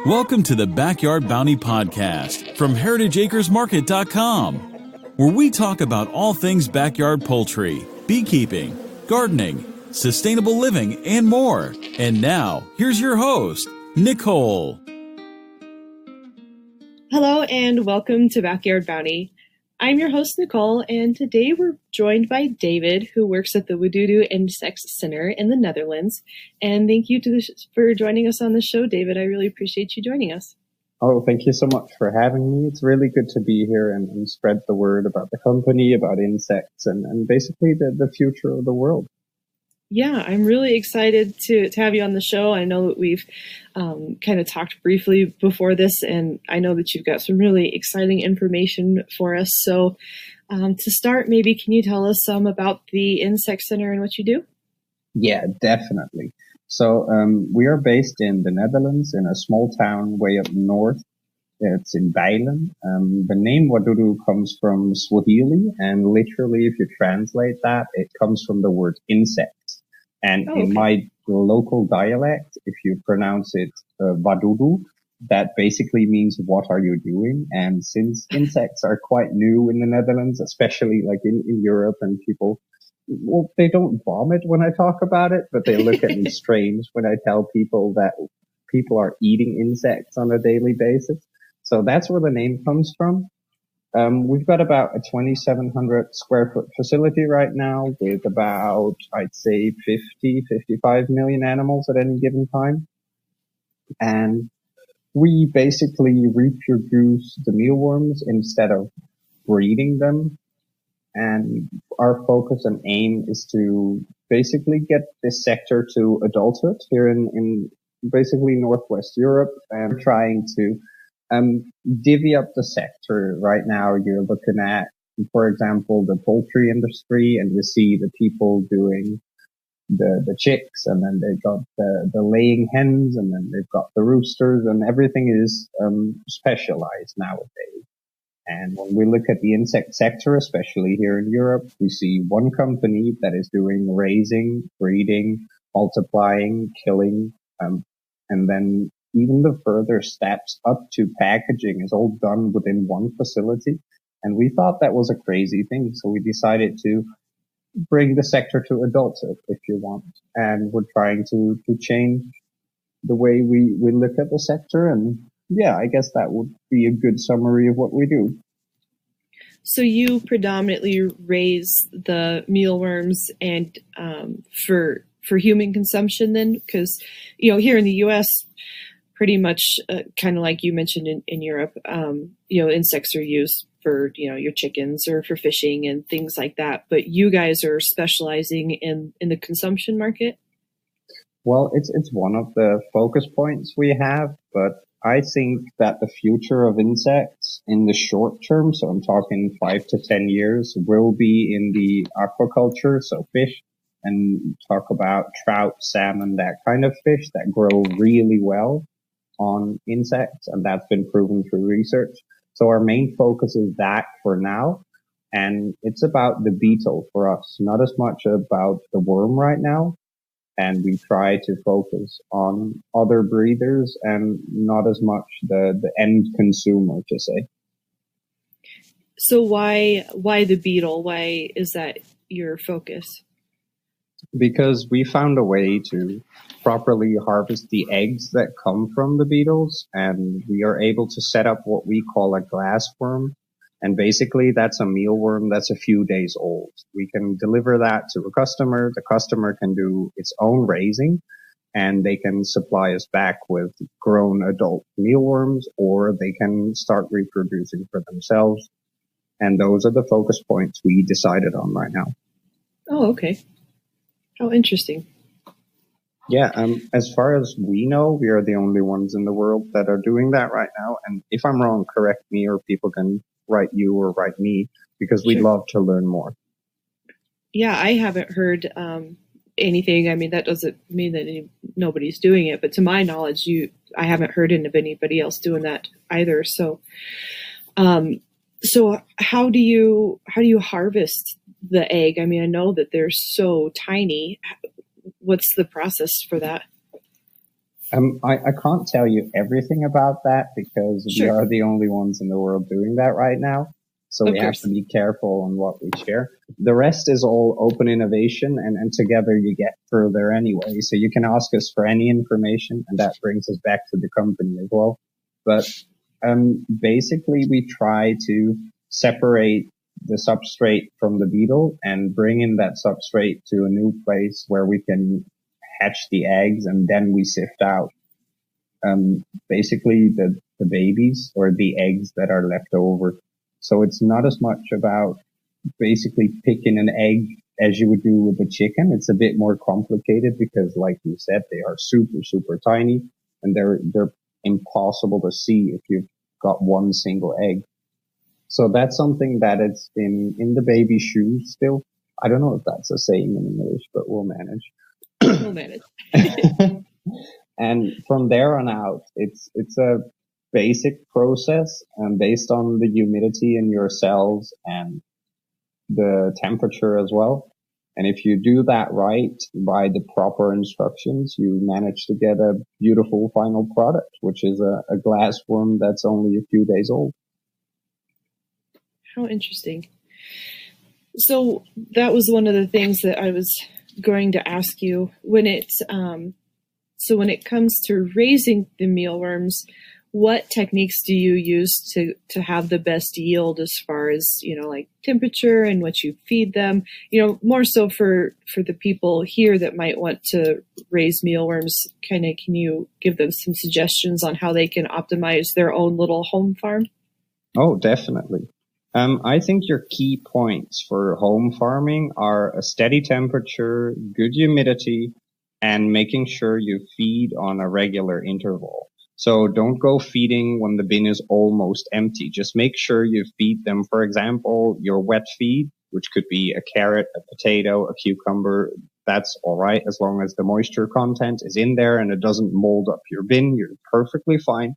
Welcome to the Backyard Bounty Podcast from heritageacresmarket.com, where we talk about all things backyard poultry, beekeeping, gardening, sustainable living, and more. And now, here's your host, Nicole. Hello and welcome to Backyard Bounty. I'm your host, Nicole, and today we're joined by David, who works at the Wadudu Insect Center in the Netherlands. And thank you for joining us on the show, David. I really appreciate you joining us. Oh, thank you so much for having me. It's really good to be here and spread the word about the company, about insects, and basically the future of the world. Yeah, I'm really excited to have you on the show. I know that we've kind of talked briefly before this, and I know that you've got some really exciting information for us. So to start, maybe can you tell us some about the Insect Center and what you do? Yeah, definitely. So we are based in the Netherlands in a small town way up north. It's in Bijlen. The name Wadudu comes from Swahili, and literally if you translate that, it comes from the word insect. And in my local dialect, if you pronounce it Wadudu, that basically means what are you doing? And since insects are quite new in the Netherlands, especially like in Europe, and people, well, they don't vomit when I talk about it, but they look at me strange when I tell people that people are eating insects on a daily basis. So that's where the name comes from. We've got about a 2,700 square foot facility right now with about, I'd say 55 million animals at any given time. And we basically reproduce the mealworms instead of breeding them. And our focus and aim is to basically get this sector to adulthood here in basically Northwest Europe, and trying to divvy up the sector. Right now, you're looking at, for example, the poultry industry, and you see the people doing the chicks, and then they've got the laying hens, and then they've got the roosters, and everything is specialized nowadays. And when we look at the insect sector, especially here in Europe, we see one company that is doing raising, breeding, multiplying, killing, and then even the further steps up to packaging is all done within one facility. And we thought that was a crazy thing. So we decided to bring the sector to adulthood, if you want. And we're trying to change the way we look at the sector. And yeah, I guess that would be a good summary of what we do. So you predominantly raise the mealworms and for human consumption then? Because, here in the U.S., pretty much kind of like you mentioned in Europe, insects are used for, your chickens or for fishing and things like that. But you guys are specializing in the consumption market? Well, it's one of the focus points we have, but I think that the future of insects in the short term, so I'm talking 5 to 10 years, will be in the aquaculture, so fish, and talk about trout, salmon, that kind of fish that grow really well on insects, and that's been proven through research. So our main focus is that for now, and it's about the beetle for us, not as much about the worm right now. And we try to focus on other breeders and not as much the end consumer, to say. So why the beetle? Why is that your focus? Because we found a way to properly harvest the eggs that come from the beetles, and we are able to set up what we call a glass worm. And basically that's a mealworm that's a few days old. We can deliver that to a customer. The customer can do its own raising, and they can supply us back with grown adult mealworms, or they can start reproducing for themselves. And those are the focus points we decided on right now. Oh, okay. How interesting. Yeah, as far as we know, we are the only ones in the world that are doing that right now. And if I'm wrong, correct me, or people can write you or write me, because we'd love to learn more. Yeah, I haven't heard anything. I mean, that doesn't mean that nobody's doing it, but to my knowledge, I haven't heard of anybody else doing that either. So, so how do you harvest the egg? I mean, I know that they're so tiny. What's the process for that? I can't tell you everything about that because we Sure. are the only ones in the world doing that right now. So Of we have course. to be careful on what we share. The rest is all open innovation, and together you get further anyway. So you can ask us for any information, and that brings us back to the company as well. But basically, we try to separate the substrate from the beetle and bring in that substrate to a new place where we can hatch the eggs, and then we sift out basically the babies or the eggs that are left over. So it's not as much about basically picking an egg as you would do with a chicken. It's a bit more complicated because, like you said, they are super, super tiny and they're impossible to see if you've got one single egg. So that's something that it's in the baby shoes still. I don't know if that's a saying in English, but we'll manage. We'll manage. And from there on out, it's a basic process based on the humidity in your cells and the temperature as well. And if you do that right by the proper instructions, you manage to get a beautiful final product, which is a glass worm that's only a few days old. How interesting. So that was one of the things that I was going to ask you when it's so when it comes to raising the mealworms, what techniques do you use to have the best yield as far as, like temperature and what you feed them, more so for the people here that might want to raise mealworms? Can you give them some suggestions on how they can optimize their own little home farm? Oh, definitely. I think your key points for home farming are a steady temperature, good humidity, and making sure you feed on a regular interval. So don't go feeding when the bin is almost empty. Just make sure you feed them, for example, your wet feed, which could be a carrot, a potato, a cucumber. That's all right as long as the moisture content is in there and it doesn't mold up your bin. You're perfectly fine.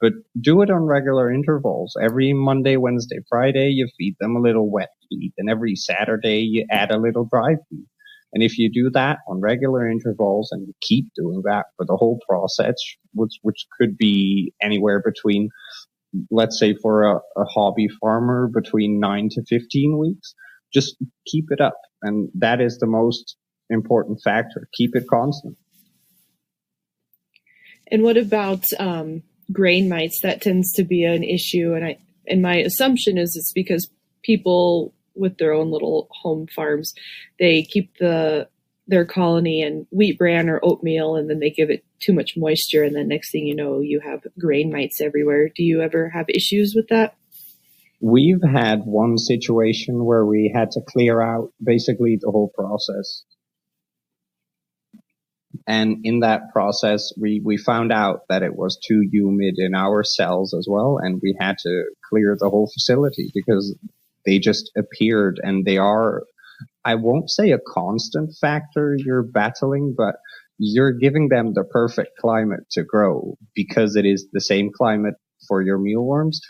But do it on regular intervals. Every Monday, Wednesday, Friday, you feed them a little wet feed. And every Saturday, you add a little dry feed. And if you do that on regular intervals and you keep doing that for the whole process, which could be anywhere between, let's say for a hobby farmer, between 9 to 15 weeks, just keep it up. And that is the most important factor. Keep it constant. And what about grain mites? That tends to be an issue. And my assumption is it's because people with their own little home farms, they keep their colony in wheat bran or oatmeal, and then they give it too much moisture, and then next thing you know, you have grain mites everywhere. Do you ever have issues with that? We've had one situation where we had to clear out basically the whole process. And in that process, we found out that it was too humid in our cells as well, and we had to clear the whole facility because they just appeared, and they are, I won't say a constant factor you're battling, but you're giving them the perfect climate to grow because it is the same climate for your mealworms.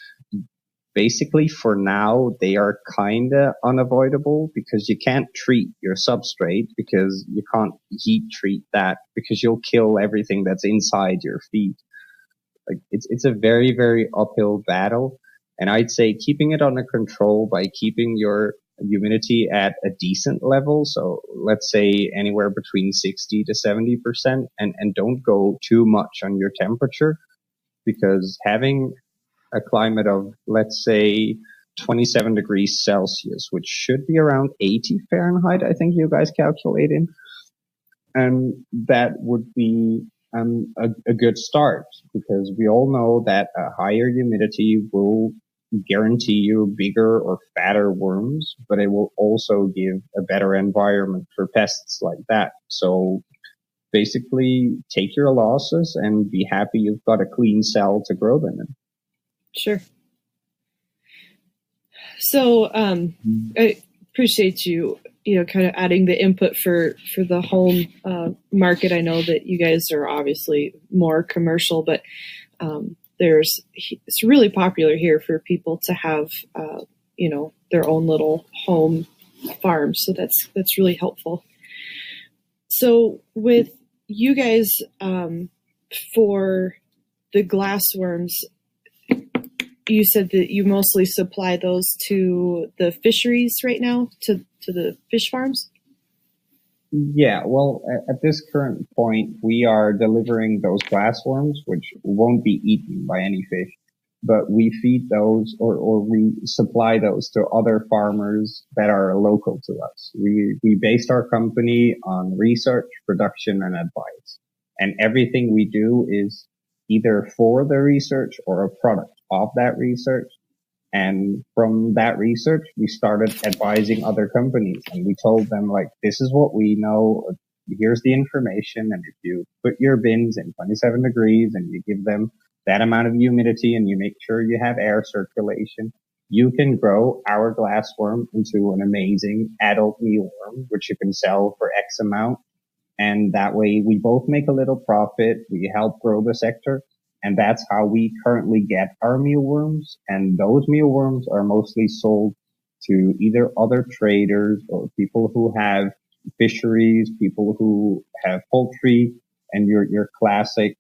Basically, for now, they are kind of unavoidable because you can't treat your substrate because you can't heat treat that because you'll kill everything that's inside your feed. Like it's a very, very uphill battle. And I'd say keeping it under control by keeping your humidity at a decent level. So let's say anywhere between 60 to 70% and don't go too much on your temperature because having a climate of, let's say, 27 degrees Celsius, which should be around 80 Fahrenheit, I think you guys calculate in. And that would be a good start because we all know that a higher humidity will guarantee you bigger or fatter worms, but it will also give a better environment for pests like that. So basically take your losses and be happy you've got a clean cell to grow them in. Sure. So I appreciate you kind of adding the input for the home market. I know that you guys are obviously more commercial, but it's really popular here for people to have their own little home farms. So that's really helpful. So with you guys for the glassworms, you said that you mostly supply those to the fisheries right now, to the fish farms? Yeah, well, at this current point, we are delivering those glassworms, which won't be eaten by any fish, but we feed those or we supply those to other farmers that are local to us. We based our company on research, production, and advice. And everything we do is either for the research or a product of that research. And from that research, we started advising other companies, and we told them, like, this is what we know. Here's the information. And if you put your bins in 27 degrees and you give them that amount of humidity and you make sure you have air circulation, you can grow our glassworm into an amazing adult mealworm, which you can sell for X amount. And that way we both make a little profit. We help grow the sector. And that's how we currently get our mealworms. And those mealworms are mostly sold to either other traders or people who have fisheries, people who have poultry, and your classic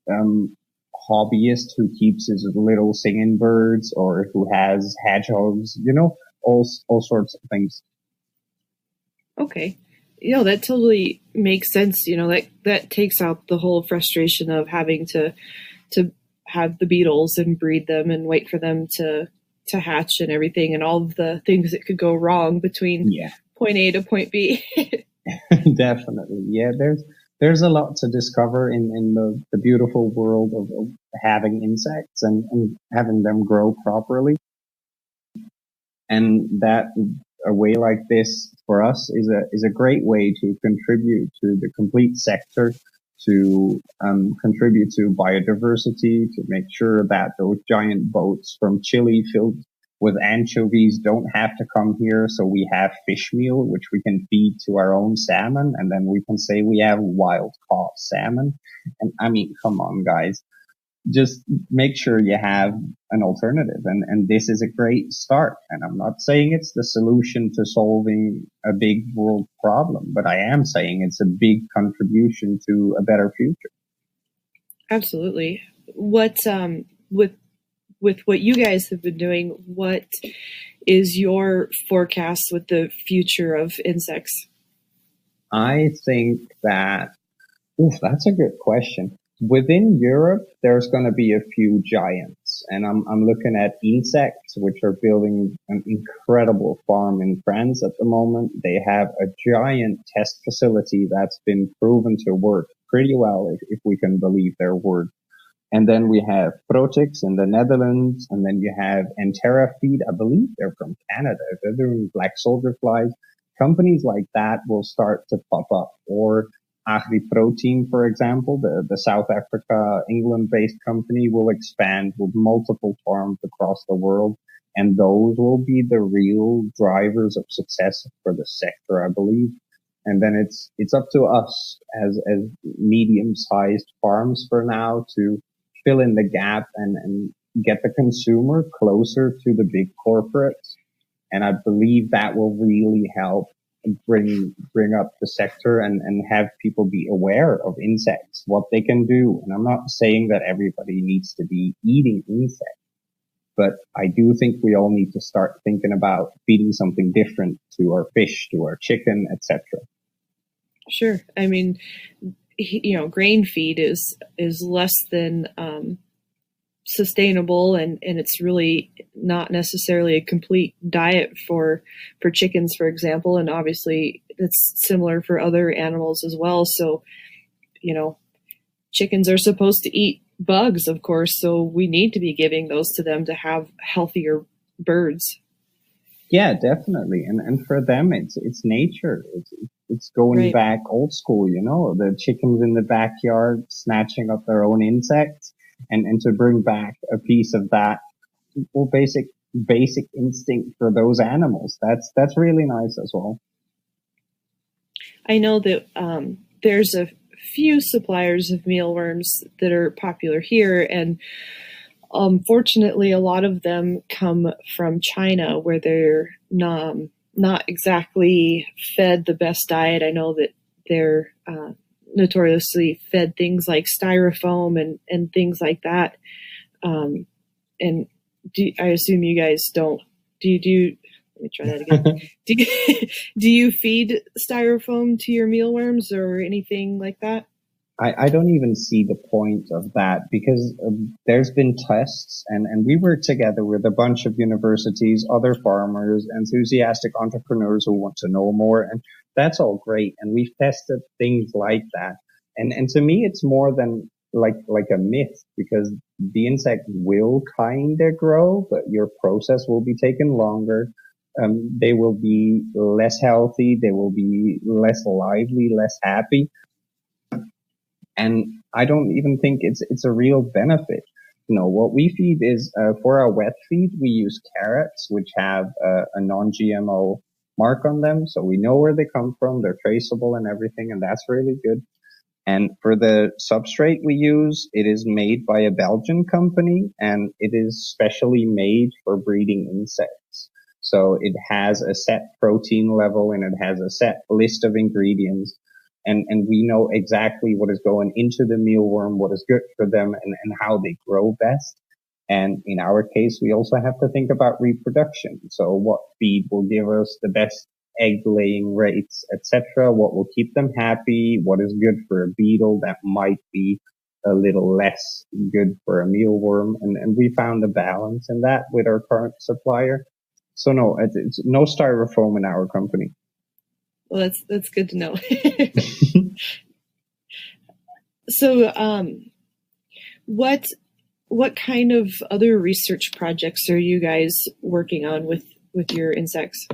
hobbyist who keeps his little singing birds or who has hedgehogs, all sorts of things. Okay. That totally makes sense. That takes out the whole frustration of having to have the beetles and breed them and wait for them to hatch and everything, and all of the things that could go wrong between point A to point B. Definitely. Yeah, there's a lot to discover in the beautiful world of having insects and having them grow properly. And that a way like this for us is a great way to contribute to the complete sector, to contribute to biodiversity, to make sure that those giant boats from Chile filled with anchovies don't have to come here. So we have fish meal, which we can feed to our own salmon. And then we can say we have wild caught salmon. And I mean, come on, guys. Just make sure you have an alternative. And this is a great start. And I'm not saying it's the solution to solving a big world problem, but I am saying it's a big contribution to a better future. Absolutely. What, with what you guys have been doing, what is your forecast with the future of insects? I think that, that's a good question. Within Europe, there's going to be a few giants, and I'm looking at insects, which are building an incredible farm in France at the moment. They have a giant test facility that's been proven to work pretty well, if we can believe their word. And then we have Protix in the Netherlands, and then you have Enterra Feed. I believe they're from Canada. They're doing black soldier flies. Companies like that will start to pop up, or Agri-Protein, for example, the South Africa, England-based company will expand with multiple farms across the world. And those will be the real drivers of success for the sector, I believe. And then it's up to us as medium-sized farms for now to fill in the gap and get the consumer closer to the big corporates. And I believe that will really help bring up the sector and have people be aware of insects, what they can do. And I'm not saying that everybody needs to be eating insects, but I do think we all need to start thinking about feeding something different to our fish, to our chicken, etc. Sure. I mean, grain feed is less than sustainable, and it's really not necessarily a complete diet for chickens, for example. And obviously it's similar for other animals as well. So, chickens are supposed to eat bugs, of course, so we need to be giving those to them to have healthier birds. Yeah, definitely. And for them, it's nature. It's going back old school, the chickens in the backyard snatching up their own insects. And to bring back a piece of that basic instinct for those animals. That's really nice as well. I know that there's a few suppliers of mealworms that are popular here, and unfortunately a lot of them come from China, where they're not exactly fed the best diet. I know that they're notoriously fed things like styrofoam and things like that. And I assume you guys don't. Let me try that again. Do you feed styrofoam to your mealworms or anything like that? I don't even see the point of that because there's been tests and we work together with a bunch of universities, other farmers, enthusiastic entrepreneurs who want to know more. And that's all great. And we've tested things like that. And to me, it's more than like a myth because the insect will kind of grow, but your process will be taken longer. They will be less healthy. They will be less lively, less happy. And I don't even think it's a real benefit. You know, what we feed is, for our wet feed, we use carrots, which have a non-GMO mark on them. So we know where they come from. They're traceable and everything. And that's really good. And for the substrate we use, it is made by a Belgian company and it is specially made for breeding insects. So it has a set protein level and it has a set list of ingredients. And we know exactly what is going into the mealworm, what is good for them and how they grow best. And in our case, we also have to think about reproduction. So what feed will give us the best egg laying rates, etc. What will keep them happy? What is good for a beetle that might be a little less good for a mealworm? And we found a balance in that with our current supplier. So no, it's no styrofoam in our company. Well, that's good to know. So, what kind of other research projects are you guys working on with your insects?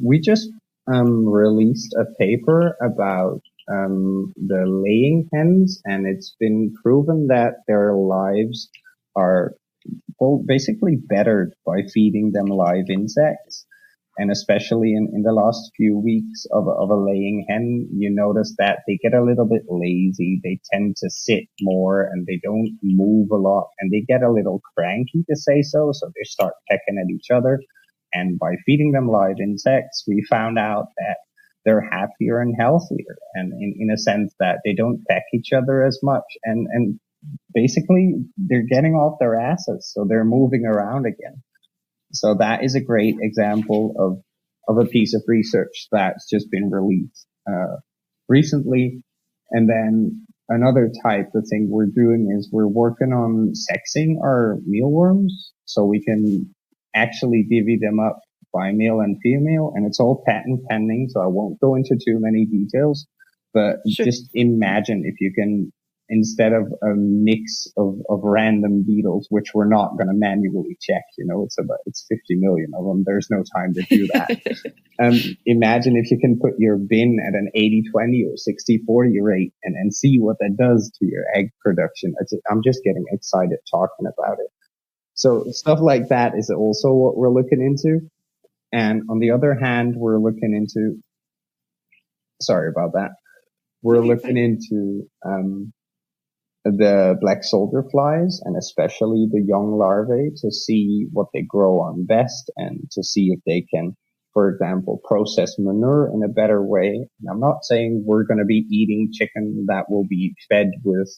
We just released a paper about the laying hens, and it's been proven that their lives are basically bettered by feeding them live insects. And especially in the last few weeks of a laying hen, you notice that they get a little bit lazy. They tend to sit more and they don't move a lot and they get a little cranky, to say so. So they start pecking at each other. And by feeding them live insects, we found out that they're happier and healthier. And in a sense that they don't peck each other as much. And basically they're getting off their asses. So they're moving around again. So that is a great example of a piece of research that's just been released recently. And then another type of thing we're doing is we're working on sexing our mealworms so we can actually divvy them up by male and female. And it's all patent pending, so I won't go into too many details. But Sure. Just imagine if you can, instead of a mix of random beetles, which we're not going to manually check, it's 50 million of them. There's no time to do that. Imagine if you can put your bin at an 80-20 or 60-40 rate and see what that does to your egg production. I'm just getting excited talking about it. So stuff like that is also what we're looking into. And on the other hand, we're looking into, sorry about that. We're looking into, the black soldier flies and especially the young larvae to see what they grow on best and to see if they can, for example, process manure in a better way. And I'm not saying we're going to be eating chicken that will be fed with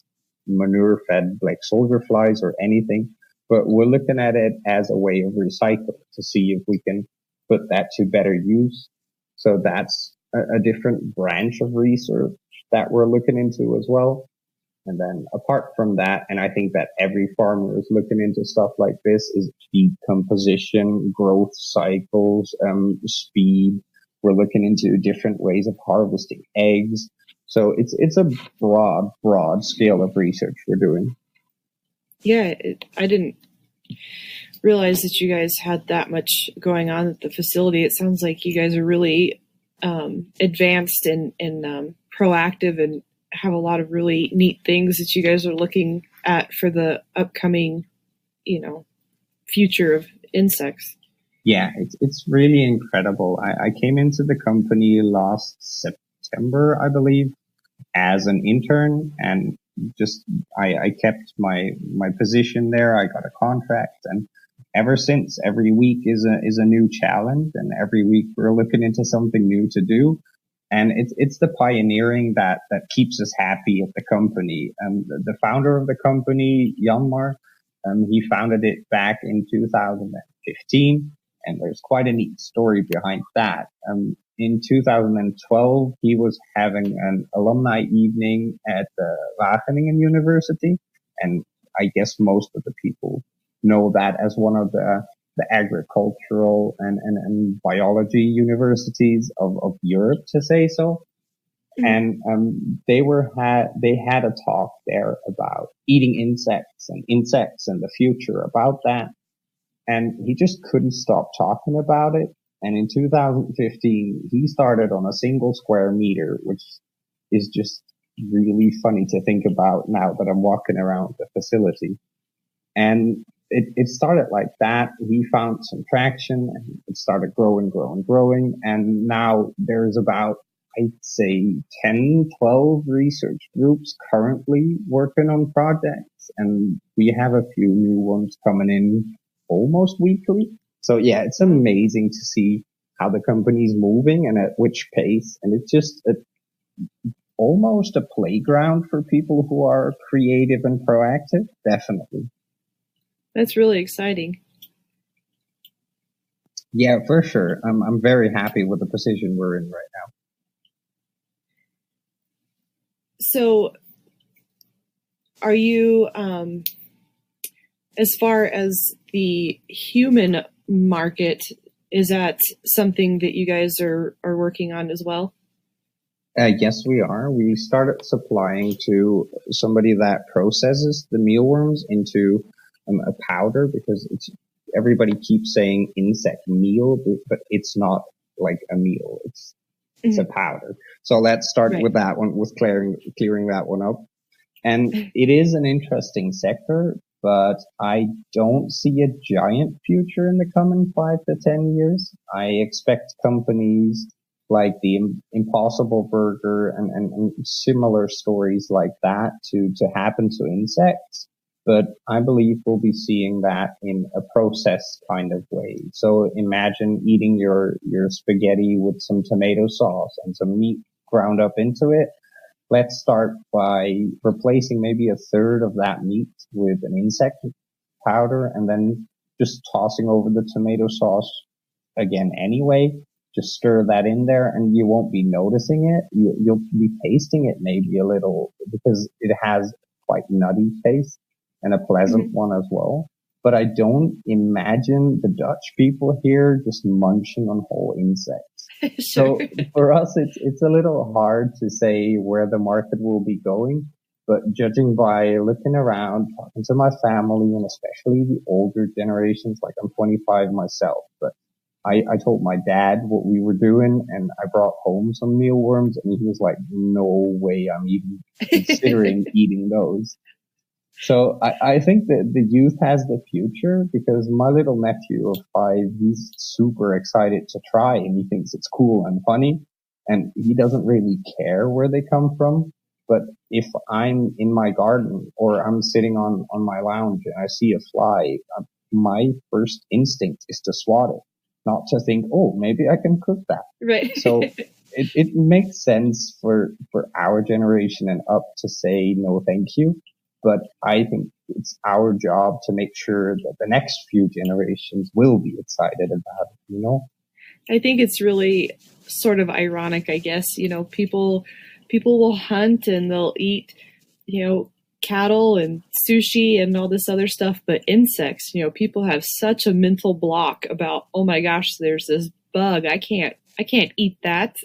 manure fed black soldier flies or anything, but we're looking at it as a way of recycling to see if we can put that to better use. So that's a different branch of research that we're looking into as well. And then apart from that, and I think that every farmer is looking into stuff like this, is feed composition, growth cycles, speed. We're looking into different ways of harvesting eggs. So it's a broad scale of research we're doing. Yeah, I didn't realize that you guys had that much going on at the facility. It sounds like you guys are really advanced and proactive and have a lot of really neat things that you guys are looking at for the upcoming, future of insects. Yeah, it's really incredible. I came into the company last September, I believe, as an intern, and just I kept my position there. I got a contract, and ever since, every week is a new challenge, and every week we're looking into something new to do. And it's the pioneering that keeps us happy at the company. The founder of the company, Janmar, he founded it back in 2015, and there's quite a neat story behind that. In 2012, he was having an alumni evening at the Wageningen University, and I guess most of the people know that as one of the agricultural and biology universities of Europe, to say so. And they had a talk there about eating insects and the future about that. And he just couldn't stop talking about it. And in 2015, he started on a single square meter, which is just really funny to think about now that I'm walking around the facility. And it started like that. He found some traction and it started growing. And now there's about, I'd say 10, 12 research groups currently working on projects. And we have a few new ones coming in almost weekly. So yeah, it's amazing to see how the company's moving and at which pace. And it's just almost a playground for people who are creative and proactive. Definitely. That's really exciting. Yeah, for sure. I'm very happy with the position we're in right now. So are you, as far as the human market, is that something that you guys are working on as well? Yes, we are. We started supplying to somebody that processes the mealworms into a powder, because everybody keeps saying insect meal, but it's not like a meal. It's a powder. So let's start with that one, with clearing that one up. And it is an interesting sector, but I don't see a giant future in the coming 5 to 10 years. I expect companies like the Impossible Burger and similar stories like that to happen to insects. But I believe we'll be seeing that in a processed kind of way. So imagine eating your spaghetti with some tomato sauce and some meat ground up into it. Let's start by replacing maybe a third of that meat with an insect powder and then just tossing over the tomato sauce again anyway. Just stir that in there and you won't be noticing it. You'll be tasting it maybe a little because it has quite nutty taste and a pleasant one as well. But I don't imagine the Dutch people here just munching on whole insects. Sure. So for us, it's a little hard to say where the market will be going. But judging by looking around, talking to my family, and especially the older generations, like I'm 25 myself, but I told my dad what we were doing, and I brought home some mealworms, and he was like, no way I'm even considering eating those. So I think that the youth has the future, because my little nephew of 5, he's super excited to try, and he thinks it's cool and funny, and he doesn't really care where they come from. But if I'm in my garden or I'm sitting on my lounge and I see a fly, my first instinct is to swat it, not to think, oh, maybe I can cook that. Right. So it makes sense for our generation and up to say no thank you. But I think it's our job to make sure that the next few generations will be excited about it, you know? I think it's really sort of ironic, I guess. You know, people will hunt and they'll eat, you know, cattle and sushi and all this other stuff, but insects, you know, people have such a mental block about, oh my gosh, there's this bug. I can't eat that.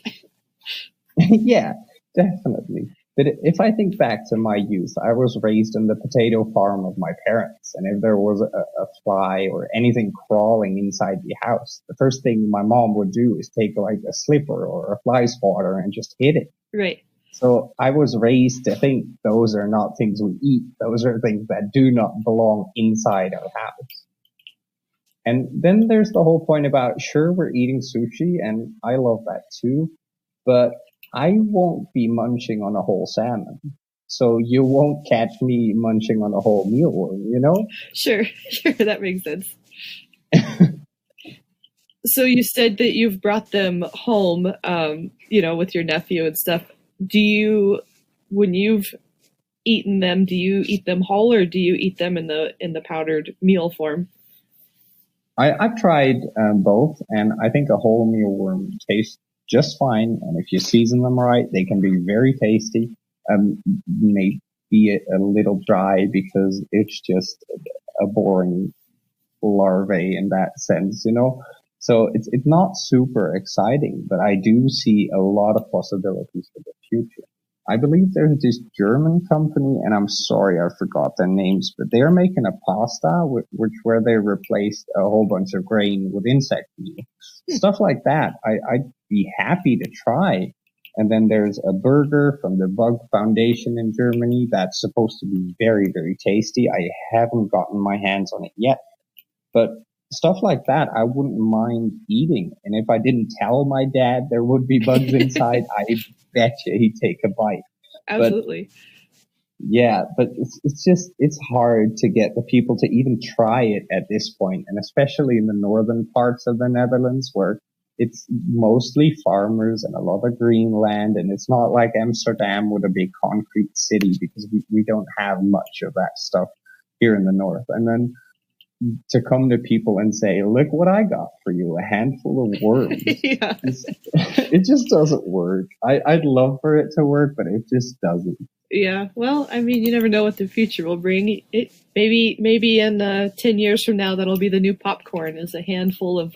Yeah, definitely. But if I think back to my youth, I was raised in the potato farm of my parents. And if there was a fly or anything crawling inside the house, the first thing my mom would do is take like a slipper or a fly swatter and just hit it. Right. So I was raised to think those are not things we eat. Those are things that do not belong inside our house. And then there's the whole point about, sure, we're eating sushi, and I love that too, but I won't be munching on a whole salmon. So you won't catch me munching on a whole mealworm, you know? Sure, that makes sense. So you said that you've brought them home, with your nephew and stuff. When you've eaten them, do you eat them whole or do you eat them in the powdered meal form? I've tried both, and I think a whole mealworm tastes just fine. And if you season them right, they can be very tasty. Maybe a little dry because it's just a boring larvae in that sense, So it's not super exciting, but I do see a lot of possibilities for the future. I believe there's this German company, and I'm sorry I forgot their names, but they're making a pasta where they replaced a whole bunch of grain with insect meal. Stuff like that, I'd be happy to try. And then there's a burger from the Bug Foundation in Germany that's supposed to be very, very tasty. I haven't gotten my hands on it yet, but stuff like that, I wouldn't mind eating. And if I didn't tell my dad there would be bugs inside, I bet you he'd take a bite. Absolutely. But it's hard to get the people to even try it at this point, and especially in the northern parts of the Netherlands where it's mostly farmers and a lot of green land, and it's not like Amsterdam with a big concrete city because we don't have much of that stuff here in the north. And then to come to people and say, look what I got for you, a handful of worms. Yeah. It just doesn't work. I'd love for it to work, but it just doesn't. Yeah. Well, I mean, you never know what the future will bring. Maybe in 10 years from now, that'll be the new popcorn, is a handful of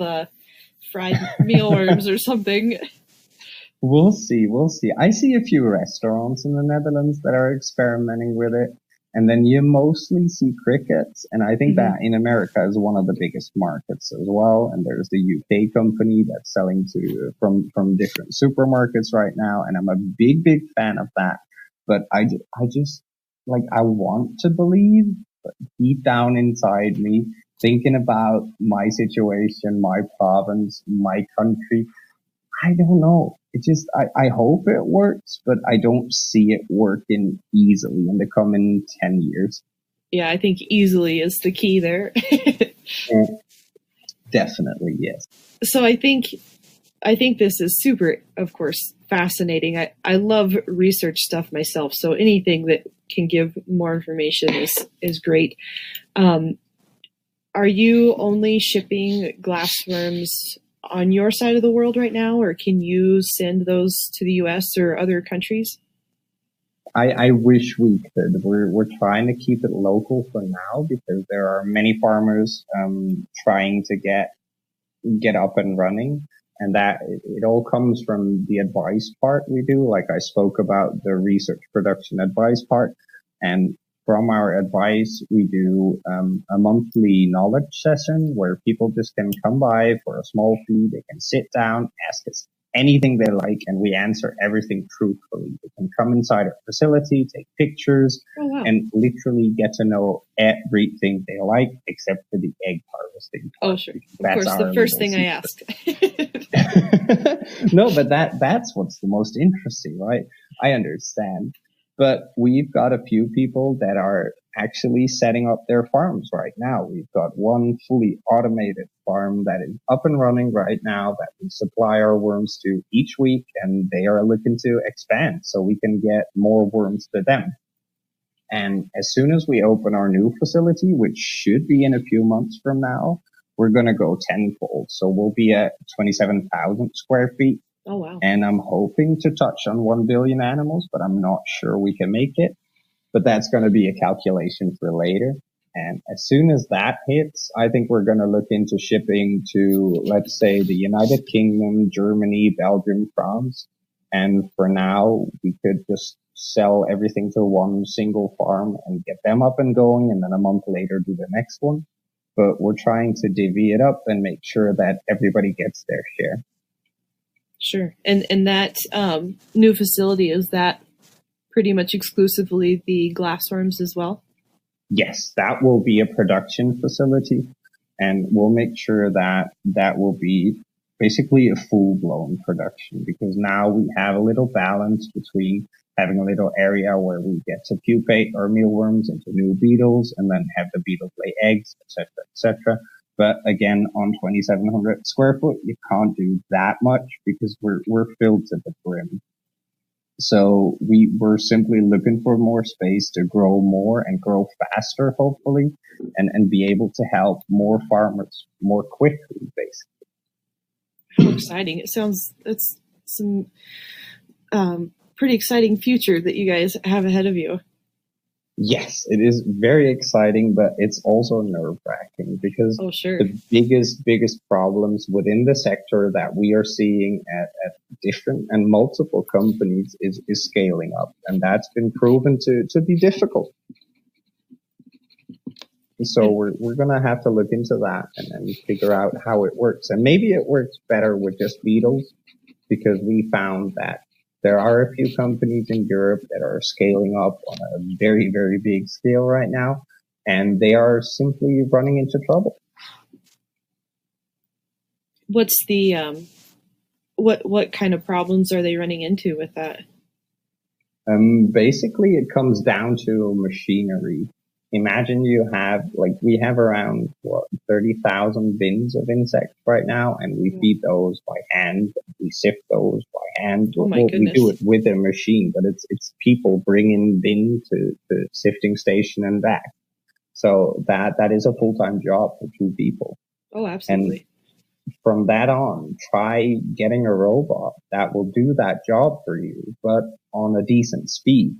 fried mealworms or something. We'll see. I see a few restaurants in the Netherlands that are experimenting with it. And then you mostly see crickets. And I think that in America is one of the biggest markets as well. And there's the UK company that's selling from different supermarkets right now. And I'm a big, big fan of that. But I just I want to believe, but deep down inside me, thinking about my situation, my province, my country, I don't know. It just, I hope it works, but I don't see it working easily in the coming 10 years. Yeah, I think easily is the key there. Definitely, yes. So I think this is super, of course, fascinating. I love research stuff myself, so anything that can give more information is great. Are you only shipping glassworms on your side of the world right now, or can you send those to the US or other countries? I wish we could. We're trying to keep it local for now because there are many farmers trying to get up and running, and that it all comes from the advice part we do. Like I spoke about the research production advice part, and from our advice, we do a monthly knowledge session where people just can come by for a small fee. They can sit down, ask us anything they like, and we answer everything truthfully. They can come inside our facility, take pictures, and literally get to know everything they like except for the egg harvesting part. Oh, sure. Of course, the first thing I ask. No, but that's what's the most interesting, right? I understand. But we've got a few people that are actually setting up their farms right now. We've got one fully automated farm that is up and running right now that we supply our worms to each week, and they are looking to expand so we can get more worms to them. And as soon as we open our new facility, which should be in a few months from now, we're going to go tenfold. So we'll be at 27,000 square feet. Oh, wow. And I'm hoping to touch on 1 billion animals, but I'm not sure we can make it. But that's going to be a calculation for later. And as soon as that hits, I think we're going to look into shipping to, let's say, the United Kingdom, Germany, Belgium, France. And for now, we could just sell everything to one single farm and get them up and going, and then a month later do the next one. But we're trying to divvy it up and make sure that everybody gets their share. Sure. And that new facility, is that pretty much exclusively the glassworms as well? Yes, that will be a production facility, and we'll make sure that that will be basically a full-blown production, because now we have a little balance between having a little area where we get to pupate our mealworms into new beetles and then have the beetles lay eggs, etc., etc. But again, on 2,700 square foot, you can't do that much because we're filled to the brim. So we were simply looking for more space to grow more and grow faster, hopefully, and be able to help more farmers more quickly, basically. How exciting. It's some pretty exciting future that you guys have ahead of you. Yes, it is very exciting, but it's also nerve-wracking because the biggest problems within the sector that we are seeing at different and multiple companies is scaling up, and that's been proven to be difficult. So we're gonna have to look into that and figure out how it works, and maybe it works better with just beetles, because we found that there are a few companies in Europe that are scaling up on a very, very big scale right now, and they are simply running into trouble. What's the what kind of problems are they running into with that? Basically, it comes down to machinery. Imagine we have around 30,000 bins of insects right now, and we feed those by hand. We sift those by hand. Oh my goodness. We do it with a machine, but it's people bringing bin to the sifting station and back. So that is a full-time job for 2 people. Oh, absolutely. And from that on, try getting a robot that will do that job for you, but on a decent speed.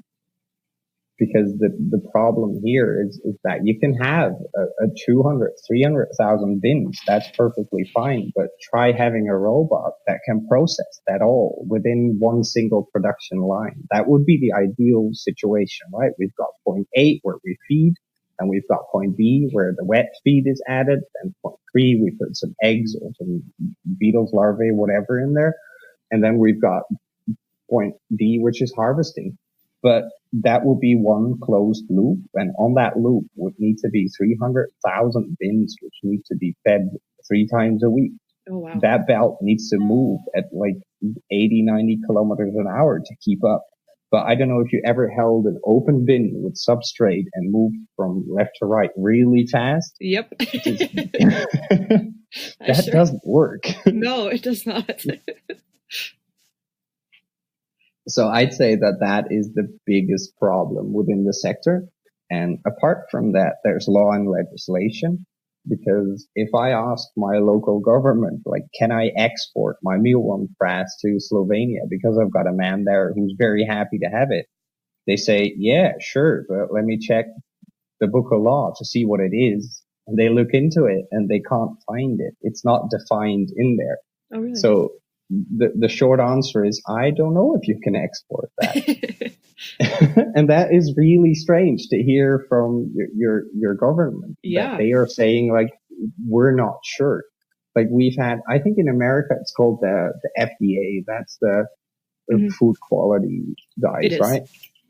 Because the problem here is that you can have a 200, 300,000 bins. That's perfectly fine. But try having a robot that can process that all within one single production line. That would be the ideal situation, right? We've got point A where we feed, and we've got point B where the wet feed is added, and point 3, we put some eggs or some beetles, larvae, whatever in there. And then we've got point D, which is harvesting. But that will be one closed loop, and on that loop would need to be 300,000 bins, which need to be fed 3 times a week. Oh, wow. That belt needs to move at like 80, 90 kilometers an hour to keep up. But I don't know if you ever held an open bin with substrate and moved from left to right really fast. Yep. That doesn't work. No, it does not. So I'd say that is the biggest problem within the sector. And apart from that, there's law and legislation. Because if I ask my local government, like, can I export my mealworm frass to Slovenia because I've got a man there who's very happy to have it? They say, yeah, sure, but let me check the book of law to see what it is. And they look into it and they can't find it. It's not defined in there. Oh, really? So the short answer is, I don't know if you can export that. And that is really strange to hear from your government. Yeah. That they are saying, like, we're not sure. Like, we've had, I think in America it's called the FDA. That's the food quality guys, right?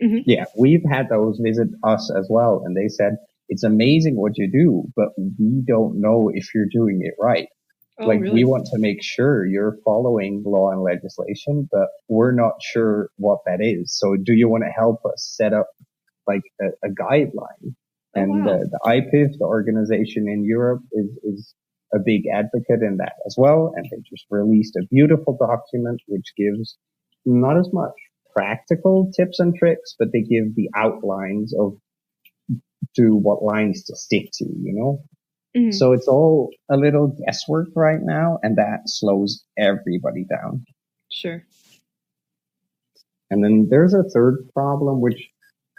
Mm-hmm. Yeah. We've had those visit us as well. And they said, it's amazing what you do, but we don't know if you're doing it right. Oh, like, really? We want to make sure you're following law and legislation, but we're not sure what that is. So do you want to help us set up like a guideline? And wow. The IPIV, the organization in Europe, is a big advocate in that as well. And they just released a beautiful document which gives not as much practical tips and tricks, but they give the outlines to what lines to stick to, you know? Mm-hmm. So it's all a little guesswork right now, and that slows everybody down. Sure. And then there's a third problem, which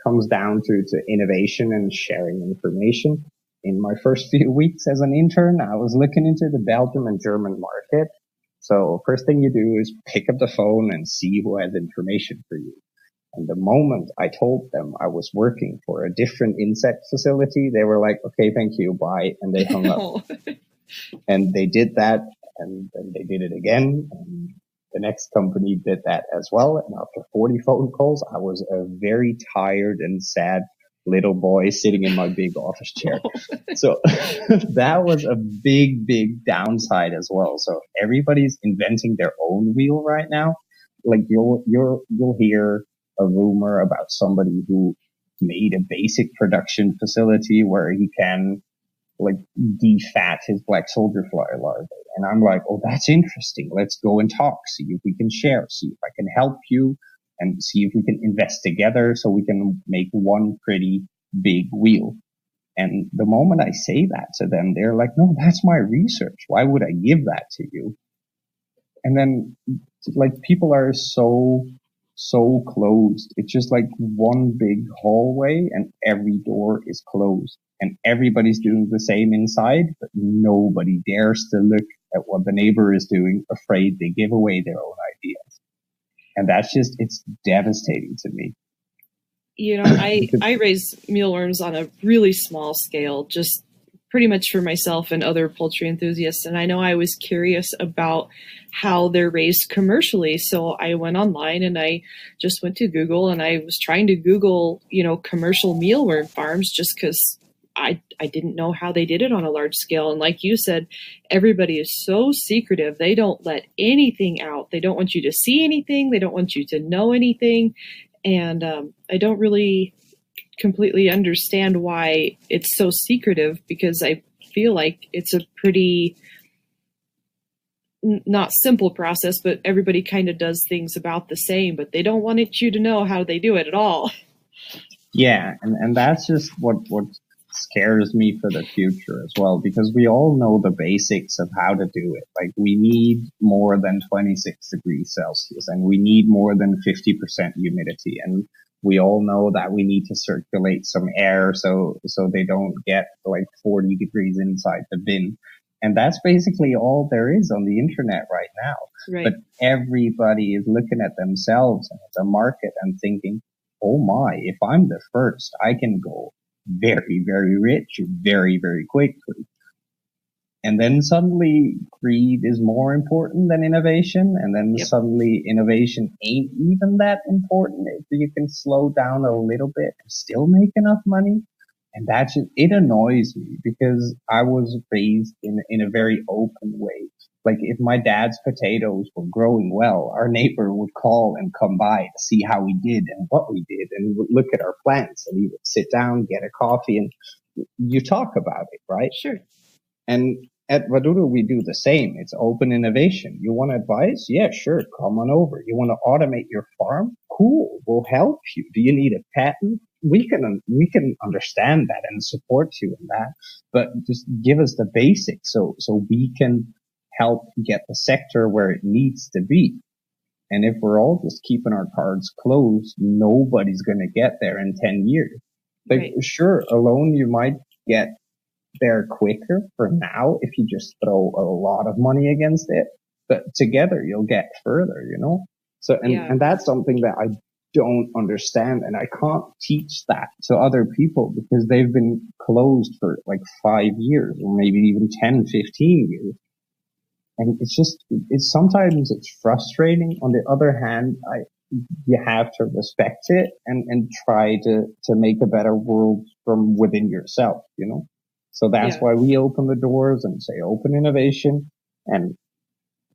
comes down to innovation and sharing information. In my first few weeks as an intern, I was looking into the Belgium and German market. So first thing you do is pick up the phone and see who has information for you. And the moment I told them I was working for a different insect facility, they were like, okay, thank you, bye. And they hung up. And they did that, and then they did it again. And the next company did that as well. And after 40 phone calls, I was a very tired and sad little boy sitting in my big office chair. So that was a big, big downside as well. So everybody's inventing their own wheel right now. Like you'll hear a rumor about somebody who made a basic production facility where he can like defat his black soldier fly larvae. And I'm like, oh, that's interesting. Let's go and talk, see if we can share, see if I can help you, and see if we can invest together so we can make one pretty big wheel. And the moment I say that to them, they're like, no, that's my research. Why would I give that to you? And then like people are so closed. It's just like one big hallway and every door is closed and everybody's doing the same inside, but nobody dares to look at what the neighbor is doing, afraid they give away their own ideas. And that's just, it's devastating to me. You know, I raise mealworms on a really small scale, just pretty much for myself and other poultry enthusiasts. And I know I was curious about how they're raised commercially. So I went online and I just went to Google and I was trying to Google, you know, commercial mealworm farms just because I didn't know how they did it on a large scale. And like you said, everybody is so secretive. They don't let anything out. They don't want you to see anything. They don't want you to know anything. And I don't really completely understand why it's so secretive, because I feel like it's a pretty not simple process, but everybody kind of does things about the same, but they don't want you to know how they do it at all. Yeah, and that's just what scares me for the future as well, because we all know the basics of how to do it. Like we need more than 26 degrees Celsius and we need more than 50% humidity, and we all know that we need to circulate some air so they don't get like 40 degrees inside the bin. And that's basically all there is on the internet right now. Right. But everybody is looking at themselves and at the market and thinking, oh my, if I'm the first, I can go very, very rich very, very quickly. And then suddenly greed is more important than innovation. And then suddenly innovation ain't even that important if you can slow down a little bit and still make enough money. And that just, it annoys me because I was raised in a very open way. Like if my dad's potatoes were growing well, our neighbor would call and come by to see how we did and what we did and would look at our plants, and he would sit down, get a coffee, and you talk about it, right? Sure. And at Wadudu, we do the same. It's open innovation. You want advice? Yeah, sure. Come on over. You want to automate your farm? Cool. We'll help you. Do you need a patent? We can understand that and support you in that, but just give us the basics so we can help get the sector where it needs to be. And if we're all just keeping our cards closed, nobody's going to get there in 10 years. Like, right. Sure, alone you might get there quicker for now if you just throw a lot of money against it, but together you'll get further, you know? So, and that's something that I don't understand, and I can't teach that to other people because they've been closed for like 5 years or maybe even 10, 15 years. And sometimes it's frustrating. On the other hand, you have to respect it and try to make a better world from within yourself, you know? So that's why we open the doors and say open innovation and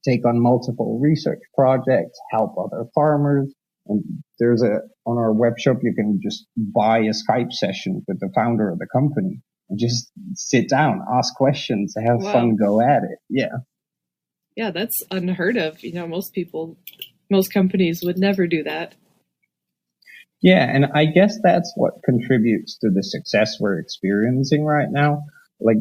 take on multiple research projects, help other farmers. And on our web shop, you can just buy a Skype session with the founder of the company and just sit down, ask questions, have fun, go at it. Yeah. Yeah, that's unheard of. You know, most companies would never do that. Yeah, and I guess that's what contributes to the success we're experiencing right now. Like,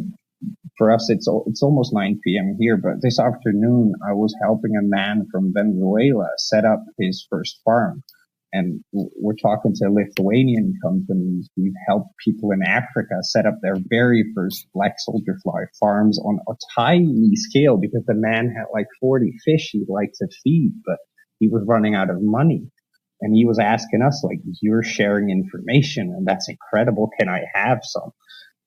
for us, it's almost 9 p.m. here, but this afternoon I was helping a man from Venezuela set up his first farm. And we're talking to Lithuanian companies. We've helped people in Africa set up their very first black soldier fly farms on a tiny scale because the man had like 40 fish he'd like to feed, but he was running out of money. And he was asking us, like, you're sharing information and that's incredible. Can I have some?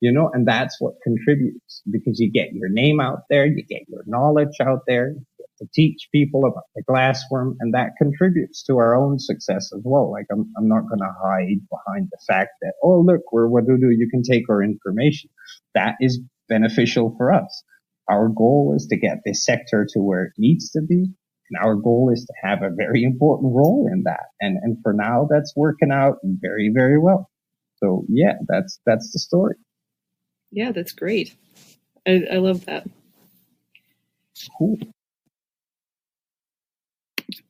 You know, and that's what contributes because you get your name out there, you get your knowledge out there, you get to teach people about the glassworm, and that contributes to our own success as well. Like, I'm not going to hide behind the fact that, oh, look, we're Wadudu, you can take our information. That is beneficial for us. Our goal is to get this sector to where it needs to be. And our goal is to have a very important role in that. And for now, that's working out very, very well. So yeah, that's the story. Yeah, that's great. I love that. Cool.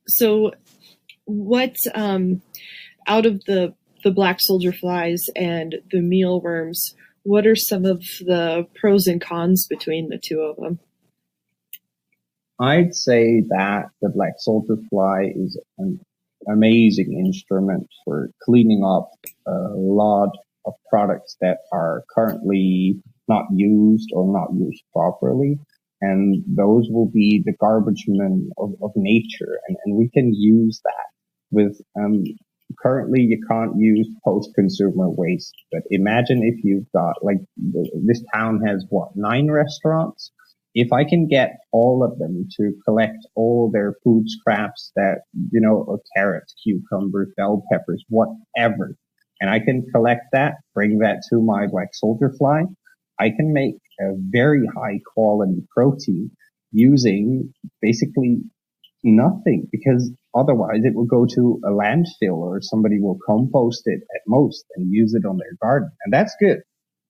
So what, out of the black soldier flies and the mealworms, what are some of the pros and cons between the two of them? I'd say that the black soldier fly is an amazing instrument for cleaning up a lot of products that are currently not used or not used properly. And those will be the garbage men of nature. And we can use that with, currently you can't use post-consumer waste. But imagine if you've got, like, this town has 9 restaurants? If I can get all of them to collect all their food scraps that, carrots, cucumbers, bell peppers, whatever, and I can collect that, bring that to my black soldier fly, I can make a very high quality protein using basically nothing, because otherwise it will go to a landfill or somebody will compost it at most and use it on their garden. And that's good.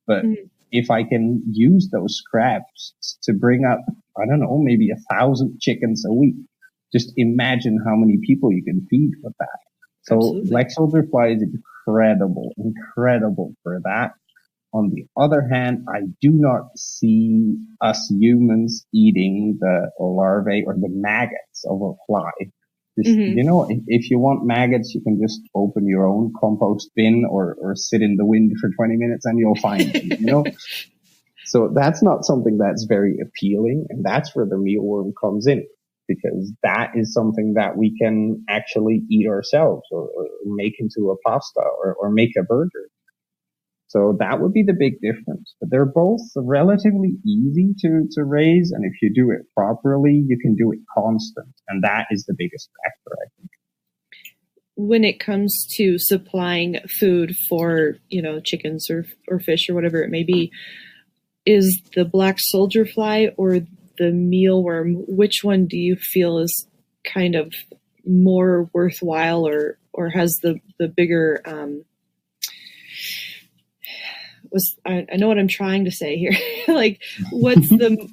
But if I can use those scraps to bring up, I don't know, maybe 1,000 chickens a week, just imagine how many people you can feed with that. So Absolutely. black soldier fly is incredible for that. On the other hand, I do not see us humans eating the larvae or the maggots of a fly. Just, if you want maggots, you can just open your own compost bin or sit in the wind for 20 minutes and you'll find them, So that's not something that's very appealing. And that's where the mealworm comes in, because that is something that we can actually eat ourselves or make into a pasta or make a burger. So that would be the big difference. But they're both relatively easy to raise. And if you do it properly, you can do it constant. And that is the biggest factor, I think. When it comes to supplying food for, chickens or fish or whatever it may be, is the black soldier fly or the mealworm, which one do you feel is kind of more worthwhile or has the bigger, I know what I'm trying to say here. Like, what's the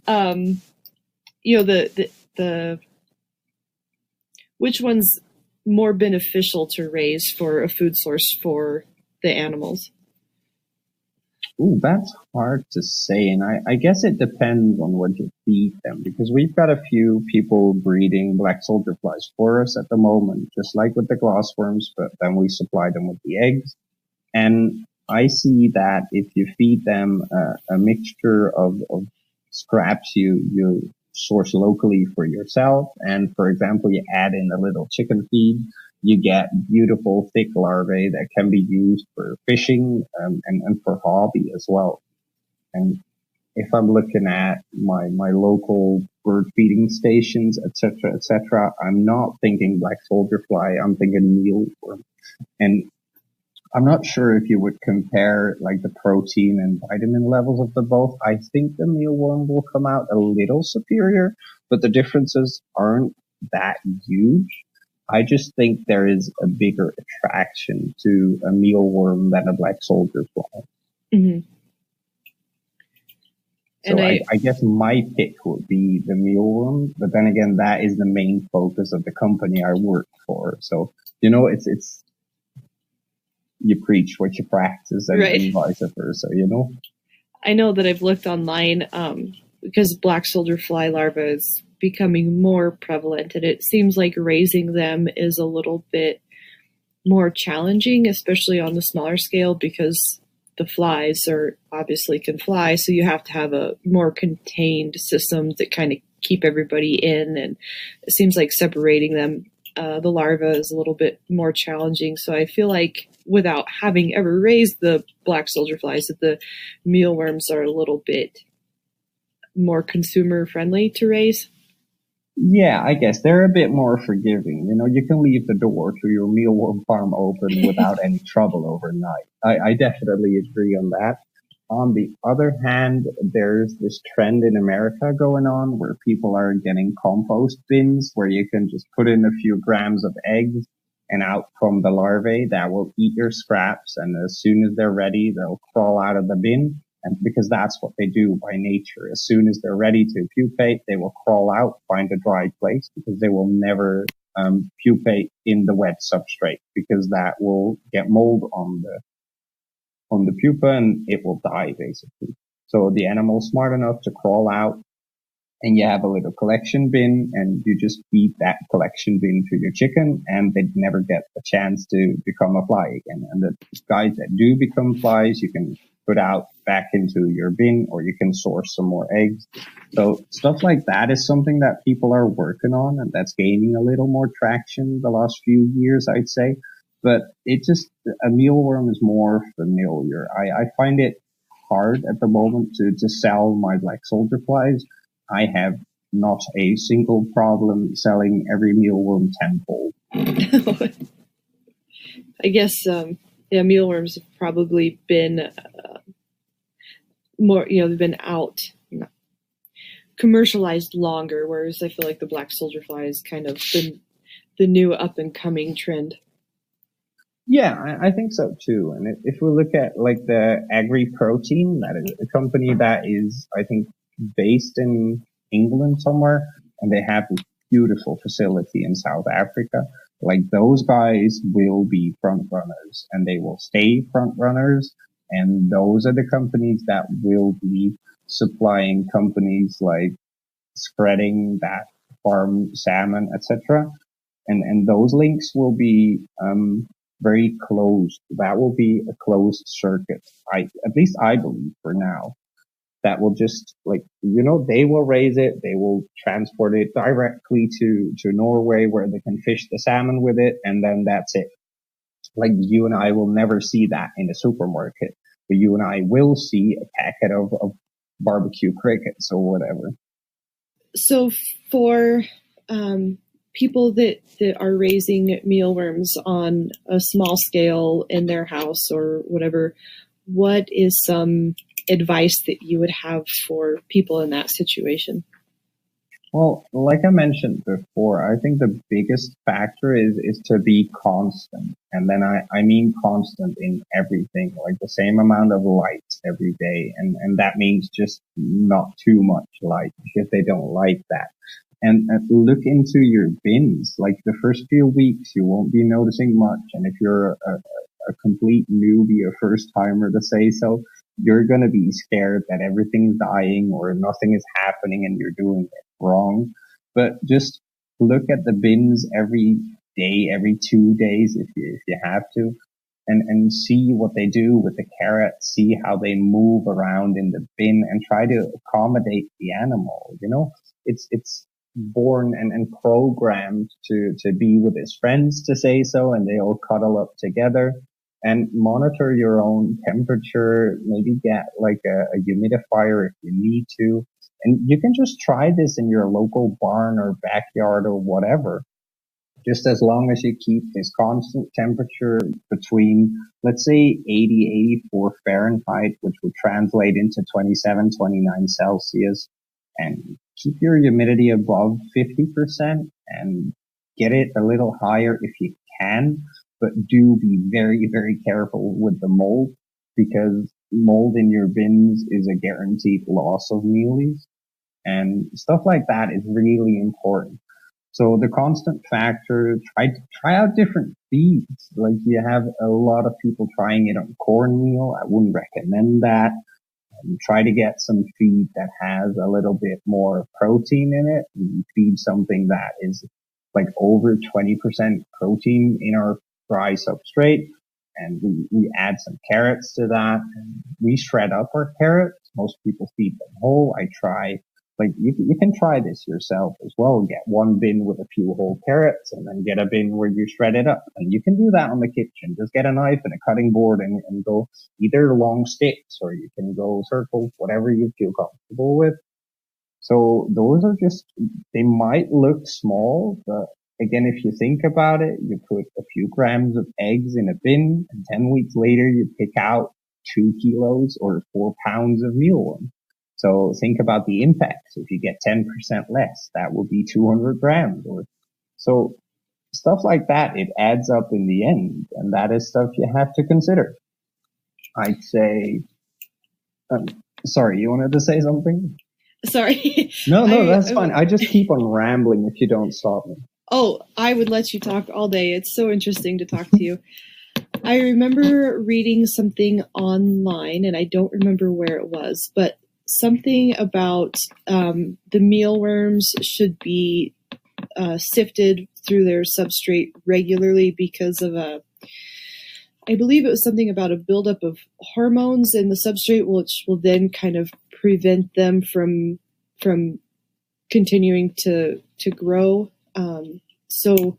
which one's more beneficial to raise for a food source for the animals? Ooh, that's hard to say. And I guess it depends on what you feed them, because we've got a few people breeding black soldier flies for us at the moment, just like with the glassworms, but then we supply them with the eggs. And I see that if you feed them a mixture of scraps you source locally for yourself, and for example, you add in a little chicken feed, you get beautiful thick larvae that can be used for fishing and for hobby as well. And if I'm looking at my local bird feeding stations, etc., I'm not thinking black soldier fly, I'm thinking mealworm. And I'm not sure if you would compare like the protein and vitamin levels of the both. I think the mealworm will come out a little superior, but the differences aren't that huge. I just think there is a bigger attraction to a mealworm than a black soldier fly. Mm-hmm. So I guess my pick would be the mealworm, but then again, that is the main focus of the company I work for. So, it's you preach what you practice and vice versa, I know that I've looked online because black soldier fly larvae is becoming more prevalent, and it seems like raising them is a little bit more challenging, especially on the smaller scale, because the flies obviously can fly, so you have to have a more contained system that kind of keep everybody in, and it seems like separating them, the larva, is a little bit more challenging. So I feel like without having ever raised the black soldier flies, that the mealworms are a little bit more consumer friendly to raise. Yeah, I guess they're a bit more forgiving. You can leave the door to your mealworm farm open without any trouble overnight. I definitely agree on that. On the other hand, there's this trend in America going on where people are getting compost bins where you can just put in a few grams of eggs and out come the larvae that will eat your scraps. And as soon as they're ready, they'll crawl out of the bin And because that's what they do by nature. As soon as they're ready to pupate, they will crawl out, find a dry place, because they will never pupate in the wet substrate, because that will get mold on the pupa and it will die basically. So the animal's smart enough to crawl out, and you have a little collection bin, and you just feed that collection bin to your chicken, and they never get a chance to become a fly again. And the guys that do become flies, you can put out back into your bin, or you can source some more eggs. So stuff like that is something that people are working on, and that's gaining a little more traction the last few years, I'd say. But a mealworm is more familiar. I find it hard at the moment to sell my black soldier flies. I have not a single problem selling every mealworm tenfold. I guess, mealworms have probably been more, they've been out, commercialized longer, whereas I feel like the black soldier fly is kind of the new up and coming trend. Yeah, I think so too. And if we look at like the Agri Protein, that is a company that is, I think, based in England somewhere, and they have a beautiful facility in South Africa. Like those guys will be front runners, and they will stay front runners. And those are the companies that will be supplying companies like spreading that farm salmon, etc. And those links will be very closed. That will be a closed circuit. At least I believe for now. That will just they will raise it, they will transport it directly to Norway where they can fish the salmon with it, and then that's it. Like you and I will never see that in a supermarket, but you and I will see a packet of barbecue crickets or whatever. So for people that are raising mealworms on a small scale in their house or whatever, what is some advice that you would have for people in that situation? Well, like I mentioned before, I think the biggest factor is to be constant. And then I mean constant in everything, like the same amount of light every day. And that means just not too much light, because they don't like that. And look into your bins. Like the first few weeks, you won't be noticing much. And if you're a complete newbie, a first timer to say so, you're going to be scared that everything's dying or nothing is happening and you're doing it wrong. But just look at the bins every day, every 2 days if you have to, and see what they do with the carrots, see how they move around in the bin, and try to accommodate the animal. It's born and programmed to be with its friends, to say so, and they all cuddle up together. And monitor your own temperature, maybe get like a humidifier if you need to. And you can just try this in your local barn or backyard or whatever. Just as long as you keep this constant temperature between, let's say, 80, 84 Fahrenheit, which would translate into 27, 29 Celsius, and keep your humidity above 50% and get it a little higher if you can. But do be very, very careful with the mold, because mold in your bins is a guaranteed loss of mealies, and stuff like that is really important. So the constant factor, try out different feeds. Like you have a lot of people trying it on cornmeal. I wouldn't recommend that. Try to get some feed that has a little bit more protein in it. We feed something that is like over 20% protein in our dry substrate, and we add some carrots to that, and we shred up our carrots. Most people feed them whole. You can try this yourself as well. Get one bin with a few whole carrots, and then get a bin where you shred it up. And you can do that on the kitchen. Just get a knife and a cutting board and go either long sticks, or you can go circles, whatever you feel comfortable with. So those are they might look small, but again, if you think about it, you put a few grams of eggs in a bin, and 10 weeks later, you pick out 2 kilos or 4 pounds of mealworm. So think about the impact. If you get 10% less, that will be 200 grams. So stuff like that, it adds up in the end. And that is stuff you have to consider. I'd say Sorry, you wanted to say something? Sorry. No, that's fine. I just keep on rambling if you don't stop me. Oh, I would let you talk all day. It's so interesting to talk to you. I remember reading something online, and I don't remember where it was, but something about the mealworms should be sifted through their substrate regularly because of I believe it was something about a buildup of hormones in the substrate, which will then kind of prevent them from continuing to grow. So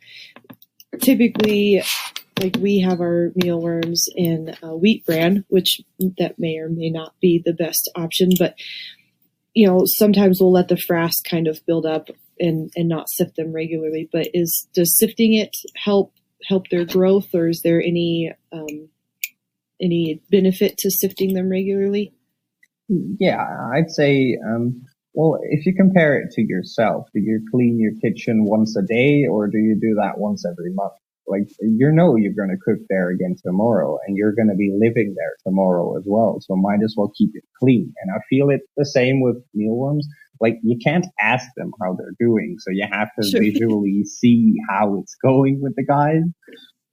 typically, like, we have our mealworms in wheat bran, which that may or may not be the best option, but sometimes we'll let the frass kind of build up and not sift them regularly. But does sifting it help their growth, or is there any benefit to sifting them regularly? Yeah, I'd say, well, if you compare it to yourself, do you clean your kitchen once a day, or do you do that once every month? Like, you're going to cook there again tomorrow, and you're going to be living there tomorrow as well. So might as well keep it clean. And I feel it the same with mealworms. Like, you can't ask them how they're doing. So you have to visually see how it's going with the guys.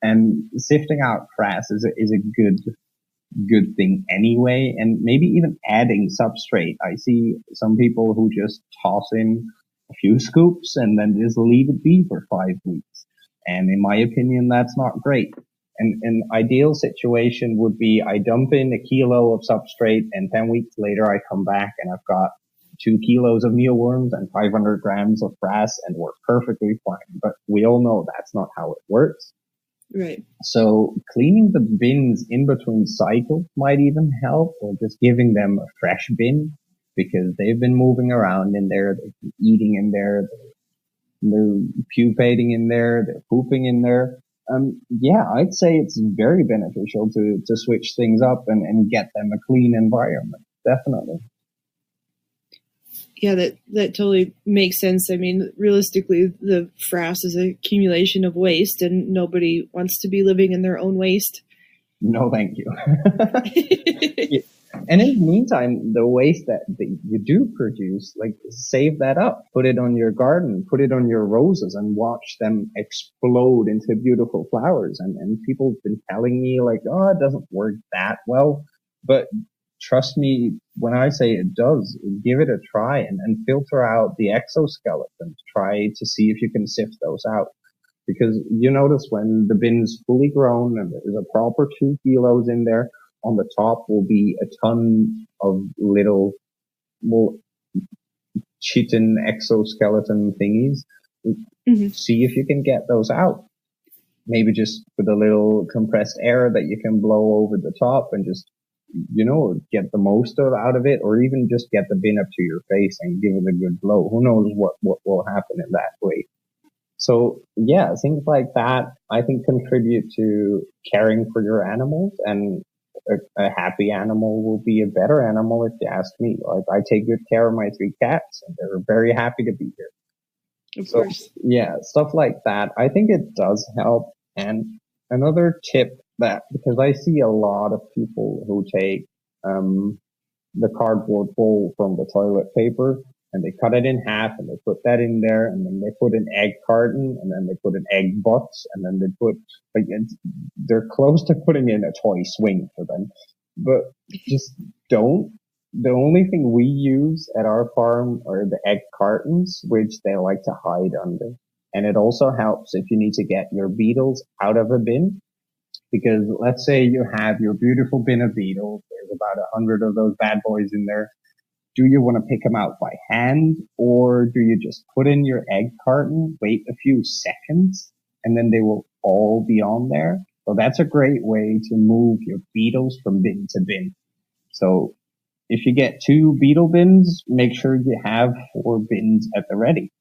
And sifting out frass is a good thing anyway. And maybe even adding substrate. I see some people who just toss in a few scoops and then just leave it be for 5 weeks. And in my opinion, that's not great. And an ideal situation would be I dump in 1 kilo of substrate, and 10 weeks later I come back and I've got 2 kilos of mealworms and 500 grams of frass, and we're perfectly fine. But we all know that's not how it works. Right. So cleaning the bins in between cycles might even help, or just giving them a fresh bin, because they've been moving around in there, they've been eating in there, they're pupating in there, they're pooping in there. Yeah, I'd say it's very beneficial to switch things up and get them a clean environment. Definitely. Yeah, that totally makes sense. I mean, realistically, the frass is an accumulation of waste, and nobody wants to be living in their own waste. No, thank you. Yeah. And in the meantime, the waste that you do produce, like, save that up, put it on your garden, put it on your roses, and watch them explode into beautiful flowers. And people have been telling me, like, oh, it doesn't work that well. But trust me when I say it does. Give it a try and filter out the exoskeleton. Try to see if you can sift those out. Because you notice when the bin's fully grown and there's a proper 2 kilos in there, on the top will be a ton of little, chitin exoskeleton thingies. Mm-hmm. See if you can get those out. Maybe just with a little compressed air that you can blow over the top and just, get the most out of it, or even just get the bin up to your face and give it a good blow. Who knows what will happen in that way. So yeah, things like that, I think, contribute to caring for your animals, and a happy animal will be a better animal, if you ask me. Like, I take good care of my 3 cats, and they're very happy to be here. Of course. Yeah, stuff like that. I think it does help. And another tip that, because I see a lot of people who take the cardboard bowl from the toilet paper, and they cut it in half, and they put that in there, and then they put an egg carton, and then they put an egg box, and then they put, like, they're close to putting in a toy swing for them. But just don't. The only thing we use at our farm are the egg cartons, which they like to hide under. And it also helps if you need to get your beetles out of a bin. Because let's say you have your beautiful bin of beetles, there's about 100 of those bad boys in there. Do you want to pick them out by hand, or do you just put in your egg carton, wait a few seconds, and then they will all be on there? So that's a great way to move your beetles from bin to bin. So if you get 2 beetle bins, make sure you have 4 bins at the ready.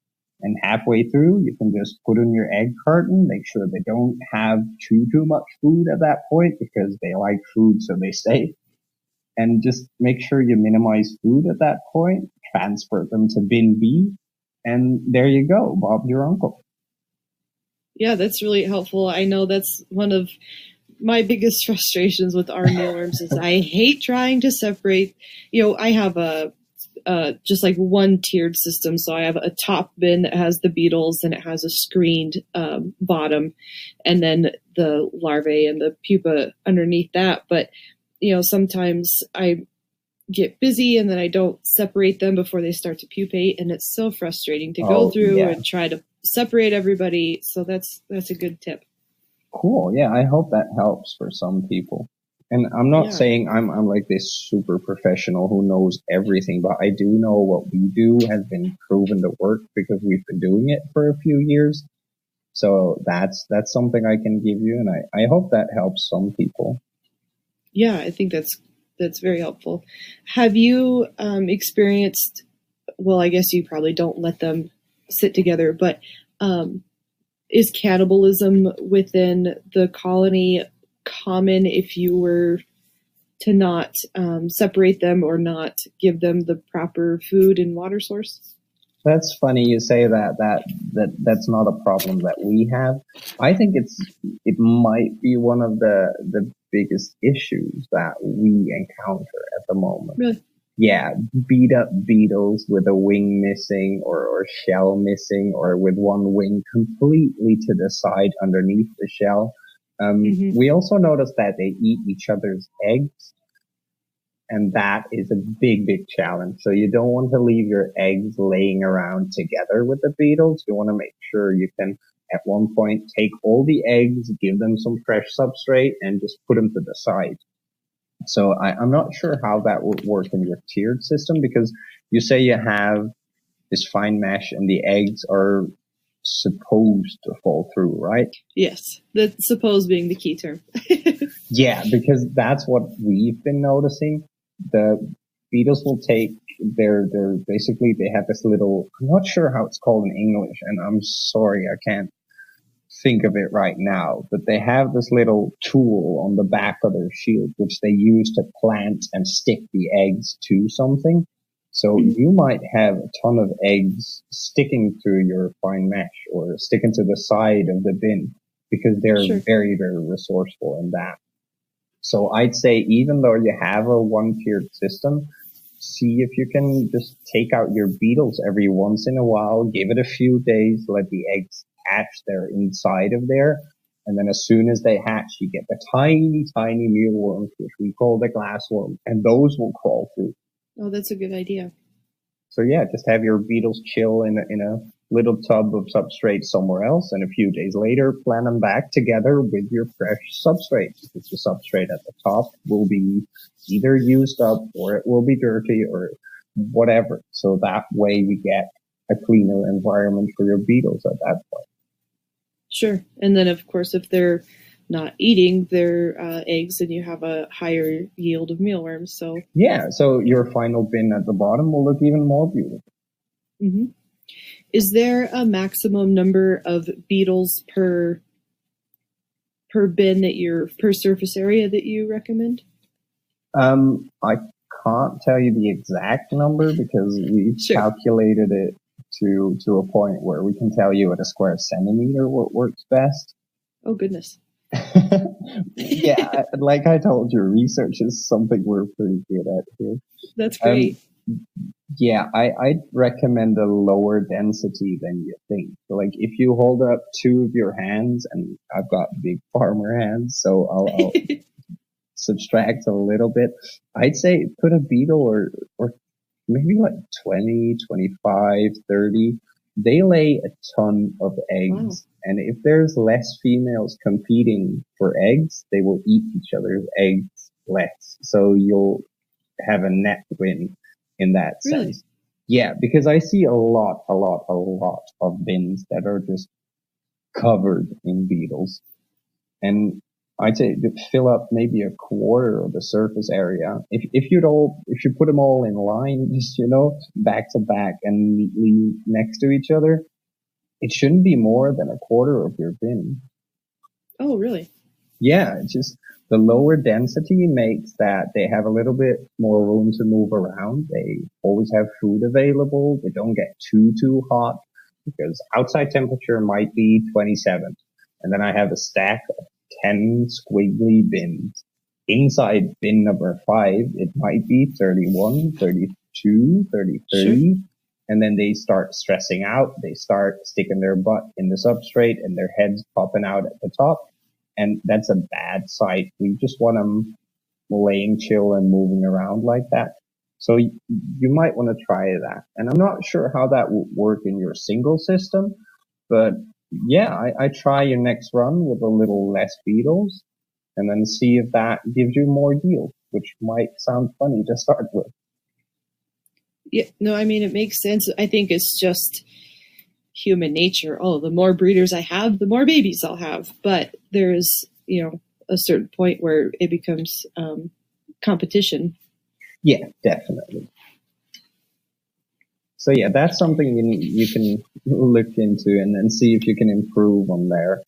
And halfway through, you can just put in your egg carton, make sure they don't have too much food at that point, because they like food, so they stay. And just make sure you minimize food at that point, transfer them to bin B, and there you go, Bob, your uncle. Yeah, that's really helpful. I know that's one of my biggest frustrations with our mealworms is I hate trying to separate. I have just like one tiered system. So I have a top bin that has the beetles and it has a screened bottom, and then the larvae and the pupa underneath that. But sometimes I get busy and then I don't separate them before they start to pupate, and it's so frustrating to go through and try to separate everybody. So that's a good tip. Cool. Yeah, I hope that helps for some people. And I'm not saying I'm like this super professional who knows everything, but I do know what we do has been proven to work because we've been doing it for a few years. So that's something I can give you, and I hope that helps some people. Yeah, I think that's very helpful. Have you experienced, well, I guess you probably don't let them sit together, but is cannibalism within the colony common if you were to not separate them or not give them the proper food and water source? That's funny you say that's not a problem that we have. I think it might be one of the biggest issues that we encounter at the moment. Really? Yeah, beat up beetles with a wing missing or shell missing, or with one wing completely to the side underneath the shell. We also noticed that they eat each other's eggs, and that is a big, big challenge. So you don't want to leave your eggs laying around together with the beetles. You want to make sure you can, at one point, take all the eggs, give them some fresh substrate, and just put them to the side. So I'm not sure how that would work in your tiered system, because you say you have this fine mesh and the eggs are supposed to fall through, right? Yes, the supposed being the key term. Yeah, because that's what we've been noticing. The beetles will take they're basically, they have this little, I'm not sure how it's called in English, and I'm sorry, I can't think of it right now, but they have this little tool on the back of their shield, which they use to plant and stick the eggs to something. So you might have a ton of eggs sticking through your fine mesh or sticking to the side of the bin, because they're very, very resourceful in that. So I'd say, even though you have a one-tiered system, see if you can just take out your beetles every once in a while, give it a few days, let the eggs hatch there inside of there. And then as soon as they hatch, you get the tiny, tiny mealworms, which we call the glassworm, and those will crawl through. Oh, that's a good idea. So yeah, just have your beetles chill in a little tub of substrate somewhere else, and a few days later, plant them back together with your fresh substrate. Because the substrate at the top will be either used up, or it will be dirty, or whatever. So that way you get a cleaner environment for your beetles at that point. Sure. And then, of course, if they're not eating their eggs, and you have a higher yield of mealworms. So yeah, so your final bin at the bottom will look even more beautiful. Mm-hmm. Is there a maximum number of beetles per bin per surface area that you recommend? I can't tell you the exact number, because we've calculated it to a point where we can tell you at a square centimeter what works best. Oh, goodness. Yeah, like I told you, research is something we're pretty good at here. That's great. Yeah, I'd recommend a lower density than you think. So, like, if you hold up two of your hands, and I've got big farmer hands, so I'll subtract a little bit. I'd say put a beetle or maybe like 20, 25, 30. They lay a ton of eggs. Wow. And if there's less females competing for eggs, they will eat each other's eggs less. So you'll have a net win in that sense. Really? Yeah, because I see a lot of bins that are just covered in beetles. And I'd say to fill up maybe a quarter of the surface area. If you put them all in line, just, back to back and neatly next to each other, it shouldn't be more than a quarter of your bin. Oh, really? Yeah, it's just the lower density makes that they have a little bit more room to move around. They always have food available. They don't get too hot, because outside temperature might be 27. And then I have a stack of 10 squiggly bins. Inside bin number 5, it might be 31, 32, 30, 30. Sure. And then they start stressing out. They start sticking their butt in the substrate and their heads popping out at the top. And that's a bad sight. We just want them laying chill and moving around like that. So you might want to try that. And I'm not sure how that would work in your single system, but yeah, I try your next run with a little less beetles and then see if that gives you more yield, which might sound funny to start with. Yeah, no, I mean, it makes sense. I think it's just human nature. Oh, the more breeders I have, the more babies I'll have. But there's, a certain point where it becomes competition. Yeah, definitely. So yeah, that's something you can look into and then see if you can improve on there.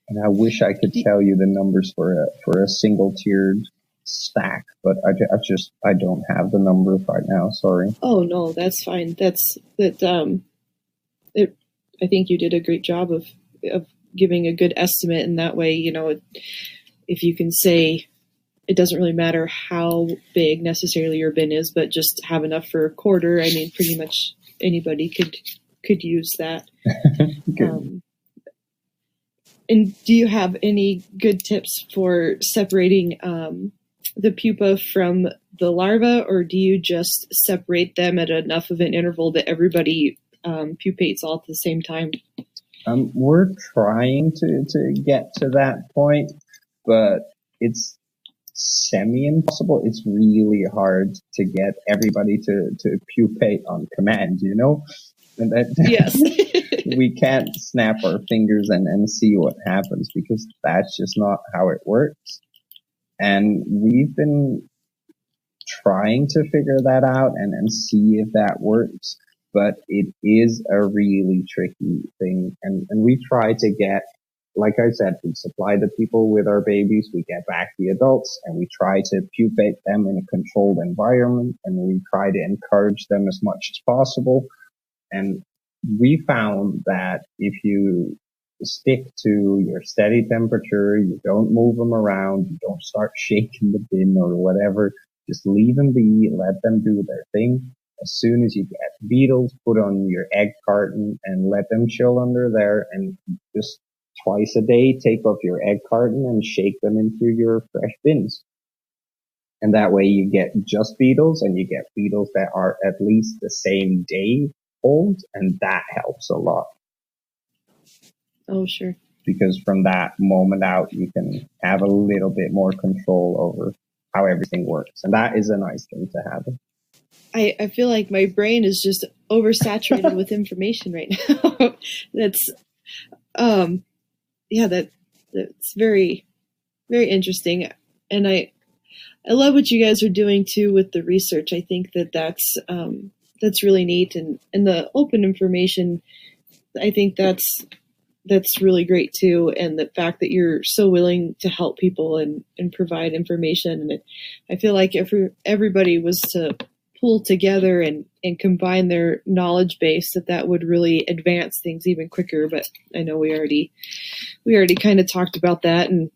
And I wish I could tell you the numbers for a single tiered stack, but I don't have the numbers right now. Sorry. Oh no, that's fine. I think you did a great job of giving a good estimate, and that way, if you can say it doesn't really matter how big necessarily your bin is, but just have enough for a quarter. I mean, pretty much anybody could use that. And do you have any good tips for separating the pupa from the larva, or do you just separate them at enough of an interval that everybody pupates all at the same time? We're trying to get to that point, but it's semi-impossible. It's really hard to get everybody to pupate on command, And that, yes. We can't snap our fingers and see what happens, because that's just not how it works. And we've been trying to figure that out and see if that works, but it is a really tricky thing. And we try to get, like I said, we supply the people with our babies, we get back the adults, and we try to pupate them in a controlled environment, and we try to encourage them as much as possible. And we found that if you stick to your steady temperature, you don't move them around, you don't start shaking the bin or whatever, just leave them be, let them do their thing. As soon as you get beetles, put on your egg carton and let them chill under there, and just twice a day take off your egg carton and shake them into your fresh bins. And that way you get just beetles, and you get beetles that are at least the same day old, and that helps a lot. Oh, sure. Because from that moment out, you can have a little bit more control over how everything works. And that is a nice thing to have. I feel like my brain is just oversaturated with information right now. That's very, very interesting. And I love what you guys are doing too with the research. I think that's really neat, and the open information, I think that's really great too. And the fact that you're so willing to help people and provide information. And I feel like if everybody was to pull together and combine their knowledge base, that would really advance things even quicker. But I know we already kind of talked about that, and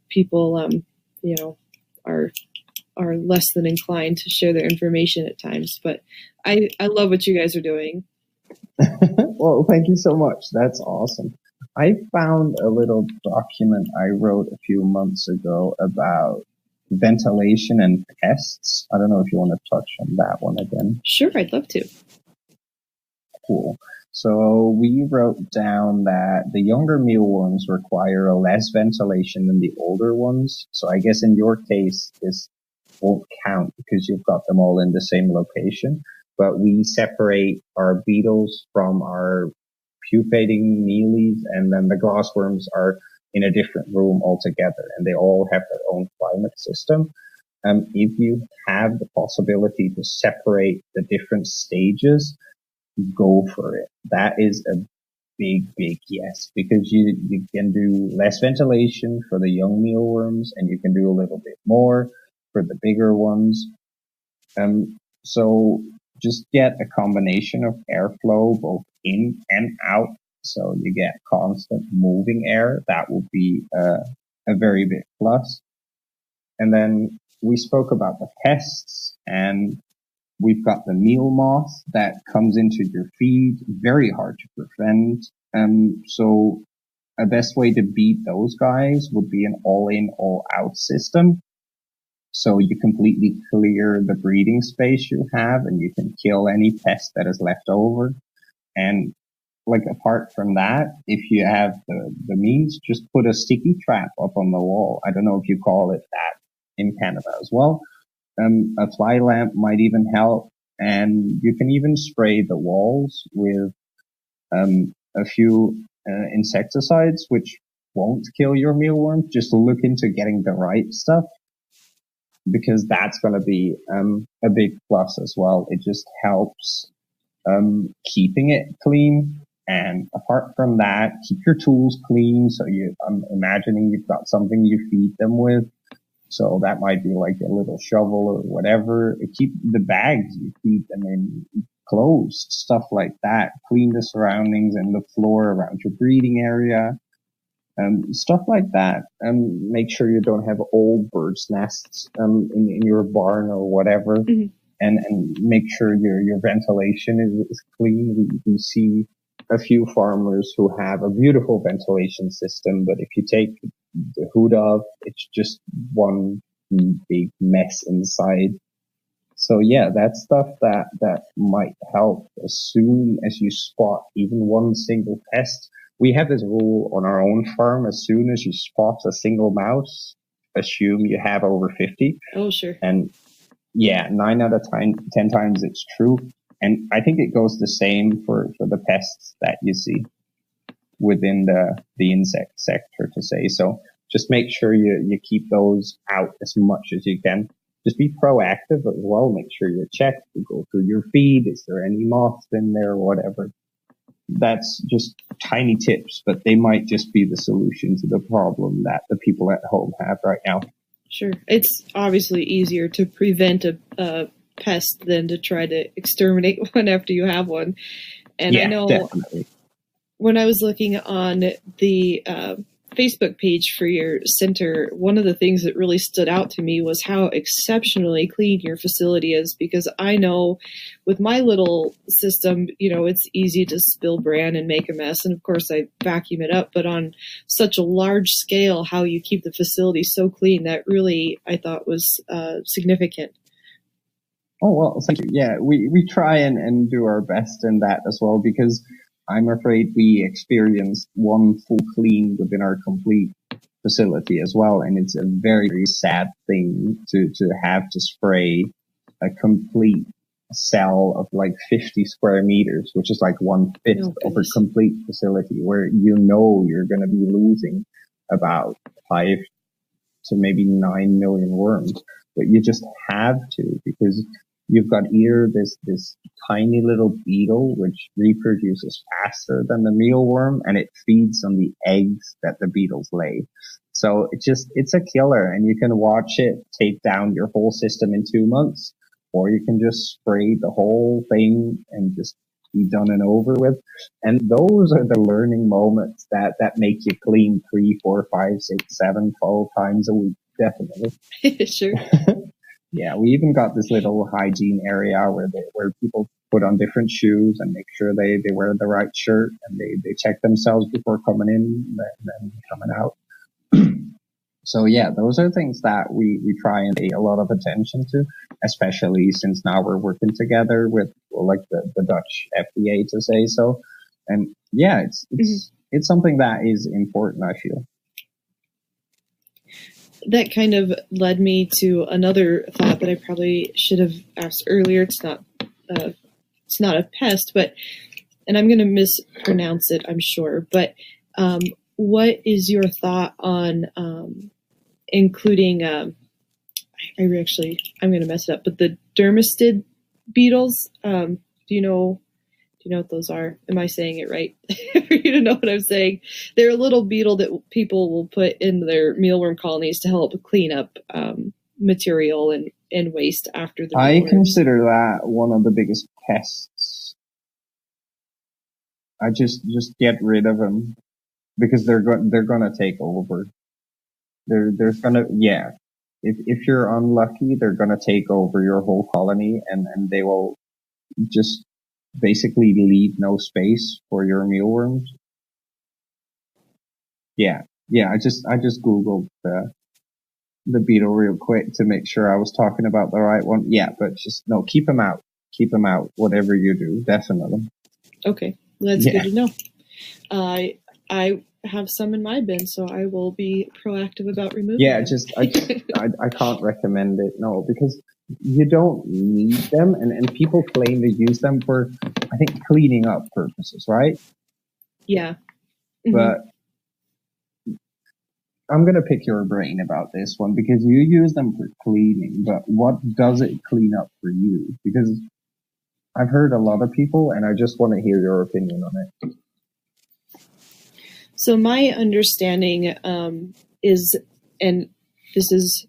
people, are less than inclined to share their information at times. But I love what you guys are doing. Well, thank you so much. That's awesome. I found a little document I wrote a few months ago about ventilation and pests. I don't know if you want to touch on that one again. Sure, I'd love to. Cool. So we wrote down that the younger mealworms require less ventilation than the older ones. So I guess in your case, this won't count because you've got them all in the same location. But we separate our beetles from our pupating mealies, and then the glassworms are in a different room altogether, and they all have their own climate system. If you have the possibility to separate the different stages, go for it. That is a big yes, because you can do less ventilation for the young mealworms, and you can do a little bit more for the bigger ones. So just get a combination of airflow both in and out So you get constant moving air. That will be a very big plus. And then we spoke about the pests, and we've got the meal moth that comes into your feed, very hard to prevent. So a best way to beat those guys would be an all-in, all-out system. So you completely clear the breeding space you have, and you can kill any pest that is left over. And like, apart from that, if you have the means, just put a sticky trap up on the wall. I don't know if you call it that in Canada as well. A fly lamp might even help. And you can even spray the walls with a few insecticides, which won't kill your mealworm. Just look into getting the right stuff, because that's going to be a big plus as well. It just helps keeping it clean. And apart from that, keep your tools clean. So I'm imagining you've got something you feed them with. So that might be like a little shovel or whatever. Keep the bags you feed them in closed, stuff like that. Clean the surroundings and the floor around your breeding area. Stuff like that. Make sure you don't have old birds' nests in your barn or whatever. Mm-hmm. And make sure your ventilation is clean. We see a few farmers who have a beautiful ventilation system, but if you take the hood off, it's just one big mess inside. So yeah, that's stuff that might help as soon as you spot even one single pest. We have this rule on our own farm: as soon as you spot a single mouse, assume you have over 50. Oh, sure. And yeah, 9 out of 10 times it's true. And I think it goes the same for the pests that you see within the insect sector, to say. So just make sure you keep those out as much as you can. Just be proactive as well. Make sure you check, you go through your feed. Is there any moths in there or whatever? That's just tiny tips, but they might just be the solution to the problem that the people at home have right now. Sure. It's obviously easier to prevent a pest than to try to exterminate one after you have one. And yeah, I know definitely. When I was looking on the Facebook page for your center, one of the things that really stood out to me was how exceptionally clean your facility is, because I know with my little system, it's easy to spill bran and make a mess. And of course I vacuum it up, but on such a large scale, how you keep the facility so clean, that really, I thought, was significant. Oh, well, thank you. Yeah, we try and do our best in that as well, because I'm afraid we experienced one full clean within our complete facility as well. And it's a very, very sad thing to have to spray a complete cell of like 50 square meters, which is like 1/5 of a complete facility, where you're going to be losing about 5 to maybe 9 million worms. But you just have to, because you've got either this tiny little beetle which reproduces faster than the mealworm, and it feeds on the eggs that the beetles lay. So it's a killer, and you can watch it take down your whole system in 2 months, or you can just spray the whole thing and just be done and over with. And those are the learning moments that make you clean 3, 4, 5, 6, 7, 12 times a week. Definitely. Sure. Yeah, we even got this little hygiene area where people put on different shoes and make sure they wear the right shirt, and they check themselves before coming in and then coming out. So yeah, those are things that we try and pay a lot of attention to, especially since now we're working together with like the Dutch FDA, to say so. And yeah, it's something that is important, I feel. That kind of led me to another thought that I probably should have asked earlier. It's not a pest, and I'm going to mispronounce it, I'm sure. But what is your thought on including? I'm going to mess it up. But the dermestid beetles. Do you know what those are? Am I saying it right? For you to know what I'm saying. They're a little beetle that people will put in their mealworm colonies to help clean up material and waste after the mealworms. I consider that one of the biggest pests I just get rid of them because they're gonna take over. There's gonna, yeah. If you're unlucky, they're gonna take over your whole colony, and they will just basically leave no space for your mealworms. Yeah. I just Googled the beetle real quick to make sure I was talking about the right one. Yeah, but just no, keep them out. Keep them out, whatever you do, definitely. Okay, that's good to know. I have some in my bin, so I will be proactive about removing them. I can't recommend it, no, because you don't need them, and people claim to use them for, I think, cleaning up purposes, right? Yeah. Mm-hmm. But I'm going to pick your brain about this one, because you use them for cleaning, but what does it clean up for you? Because I've heard a lot of people, and I just want to hear your opinion on it. So my understanding is, and this is,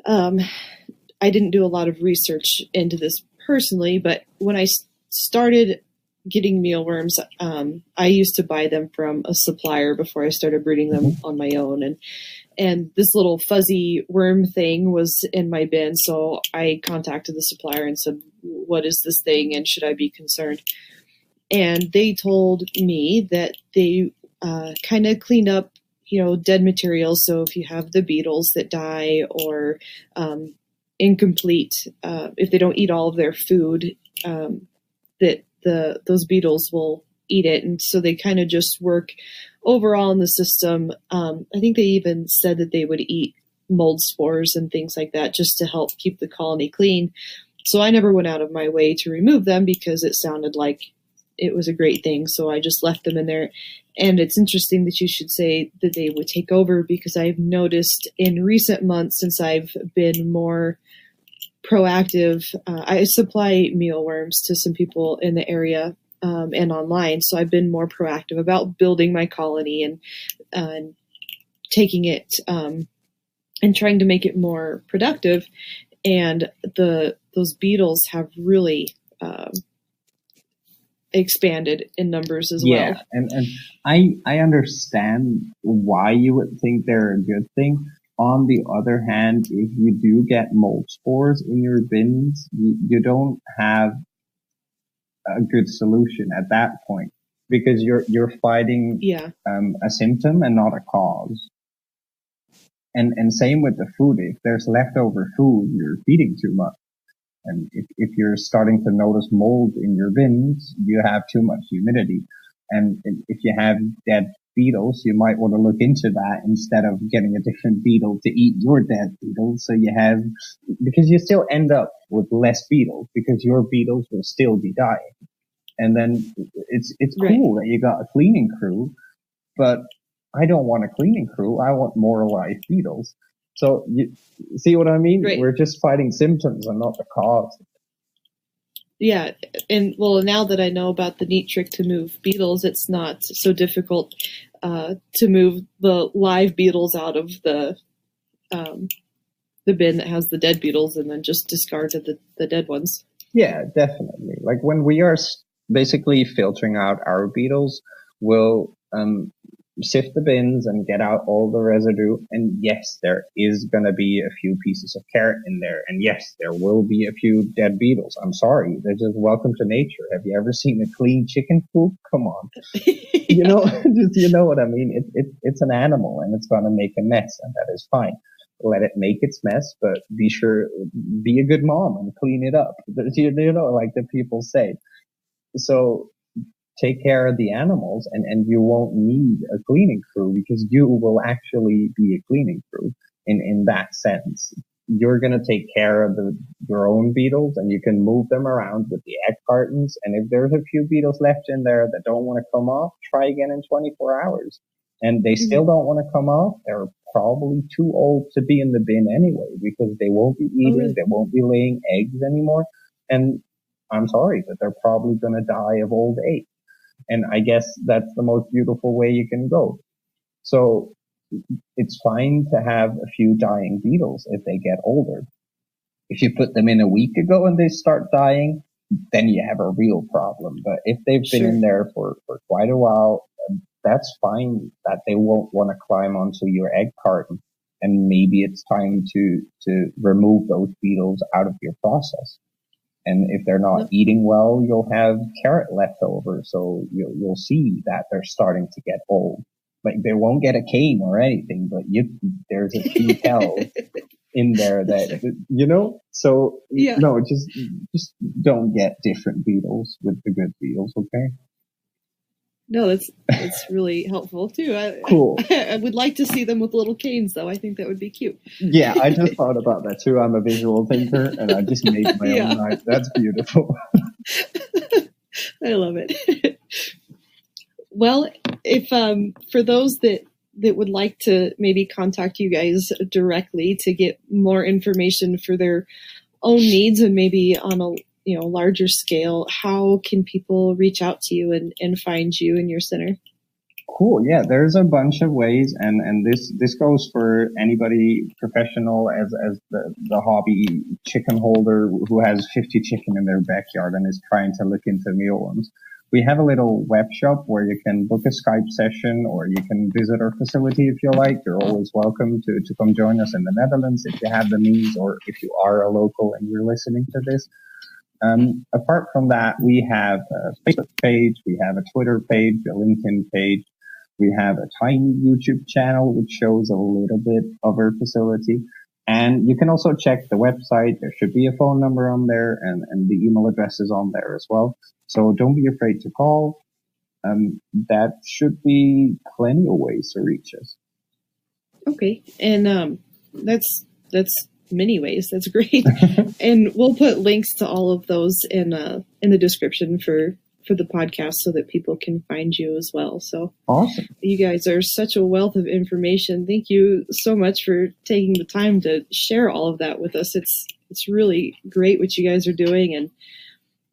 I didn't do a lot of research into this personally, but when I started getting mealworms, I used to buy them from a supplier before I started breeding them on my own, and this little fuzzy worm thing was in my bin, so I contacted the supplier and said, "What is this thing, and should I be concerned?" And they told me that they kind of clean up, dead materials. So if you have the beetles that die, or incomplete, if they don't eat all of their food, that those beetles will eat it. And so they kind of just work overall in the system. I think they even said that they would eat mold spores and things like that just to help keep the colony clean. So I never went out of my way to remove them because it sounded like it was a great thing. So I just left them in there. And it's interesting that you should say that they would take over, because I've noticed in recent months, since I've been more proactive, I supply mealworms to some people in the area and online. So I've been more proactive about building my colony and taking it and trying to make it more productive. And those beetles have really expanded in numbers as well. Yeah, and I understand why you would think they're a good thing. On the other hand, if you do get mold spores in your bins, you don't have a good solution at that point, because you're fighting a symptom and not a cause. And same with the food. If there's leftover food, you're feeding too much. And if you're starting to notice mold in your bins, you have too much humidity. And if you have dead beetles, you might want to look into that instead of getting a different beetle to eat your dead beetles. So because you still end up with less beetles, because your beetles will still be dying. And then it's cool that you got a cleaning crew, but I don't want a cleaning crew. I want more live beetles. So you see what I mean? Right. We're just fighting symptoms and not the cause. Yeah. And well, now that I know about the neat trick to move beetles, it's not so difficult to move the live beetles out of the bin that has the dead beetles, and then just discard the dead ones. Yeah, definitely. Like when we are basically filtering out our beetles, we'll sift the bins and get out all the residue. And yes, there is going to be a few pieces of carrot in there. And yes, there will be a few dead beetles. I'm sorry. They're just welcome to nature. Have you ever seen a clean chicken coop? Come on. You know what I mean? It's an animal, and it's going to make a mess, and that is fine. Let it make its mess, but be a good mom and clean it up. Like the people say. So take care of the animals, and you won't need a cleaning crew, because you will actually be a cleaning crew in that sense. You're going to take care of your own beetles, and you can move them around with the egg cartons. And if there's a few beetles left in there that don't want to come off, try again in 24 hours. And they still don't want to come off. They're probably too old to be in the bin anyway, because they won't be eating, they won't be laying eggs anymore. And I'm sorry, but they're probably going to die of old age. And I guess that's the most beautiful way you can go. So it's fine to have a few dying beetles if they get older. If you put them in a week ago and they start dying, then you have a real problem. But if they've been in there for quite a while, that's fine that they won't want to climb onto your egg carton. And maybe it's time to remove those beetles out of your process. And if they're not eating well, you'll have carrot left over. So you'll see that they're starting to get old. Like they won't get a cane or anything, but there's a few cells in there that, so no, just don't get different beetles with the good beetles. Okay. No, that's really helpful too. Cool. I would like to see them with little canes, though. I think that would be cute. Yeah, I just thought about that too. I'm a visual thinker, and I just made my own life. That's beautiful. I love it. Well, if for those that would like to maybe contact you guys directly to get more information for their own needs and maybe on a larger scale, how can people reach out to you and find you and your center? Cool. Yeah, there's a bunch of ways, and this goes for anybody professional as the hobby chicken holder who has 50 chicken in their backyard and is trying to look into mealworms. We have a little web shop where you can book a Skype session, or you can visit our facility if you like. You're always welcome to come join us in the Netherlands if you have the means, or if you are a local and you're listening to this. Apart from that, we have a Facebook page, we have a Twitter page, a LinkedIn page. We have a tiny YouTube channel which shows a little bit of our facility. And you can also check the website. There should be a phone number on there, and the email address is on there as well. So don't be afraid to call. That should be plenty of ways to reach us. Okay. And that's many ways. That's great. And we'll put links to all of those in the description for the podcast so that people can find you as well. So awesome. You guys are such a wealth of information. Thank you so much for taking the time to share all of that with us. It's really great what you guys are doing,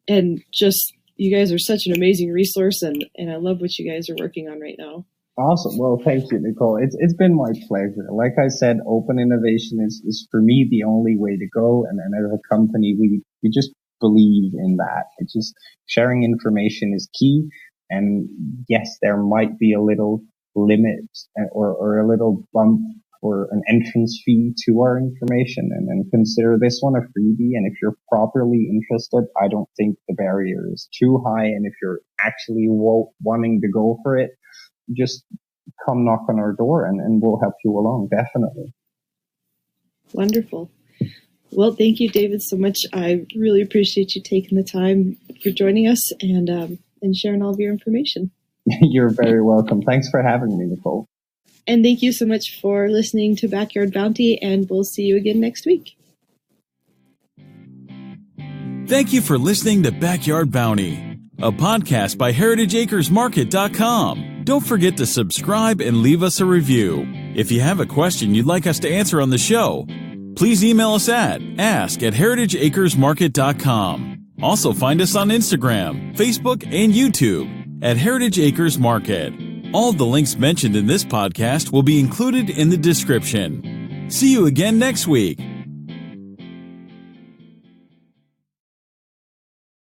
and just you guys are such an amazing resource, and I love what you guys are working on right now. Awesome. Well, thank you, Nicole. It's been my pleasure. Like I said, open innovation is for me the only way to go. And as a company, we just believe in that. It's just sharing information is key. And yes, there might be a little limit or a little bump or an entrance fee to our information, and consider this one a freebie. And if you're properly interested, I don't think the barrier is too high. And if you're actually wanting to go for it, just come knock on our door and we'll help you along. Definitely. Wonderful. Well, thank you, David, so much. I really appreciate you taking the time for joining us and sharing all of your information. You're very welcome. Thanks for having me, Nicole. And thank you so much for listening to Backyard Bounty, and we'll see you again next week. Thank you for listening to Backyard Bounty, a podcast by heritageacresmarket.com. Don't forget to subscribe and leave us a review. If you have a question you'd like us to answer on the show, please email us at ask@heritageacresmarket.com. Also find us on Instagram, Facebook, and YouTube at Heritage Acres Market. All the links mentioned in this podcast will be included in the description. See you again next week.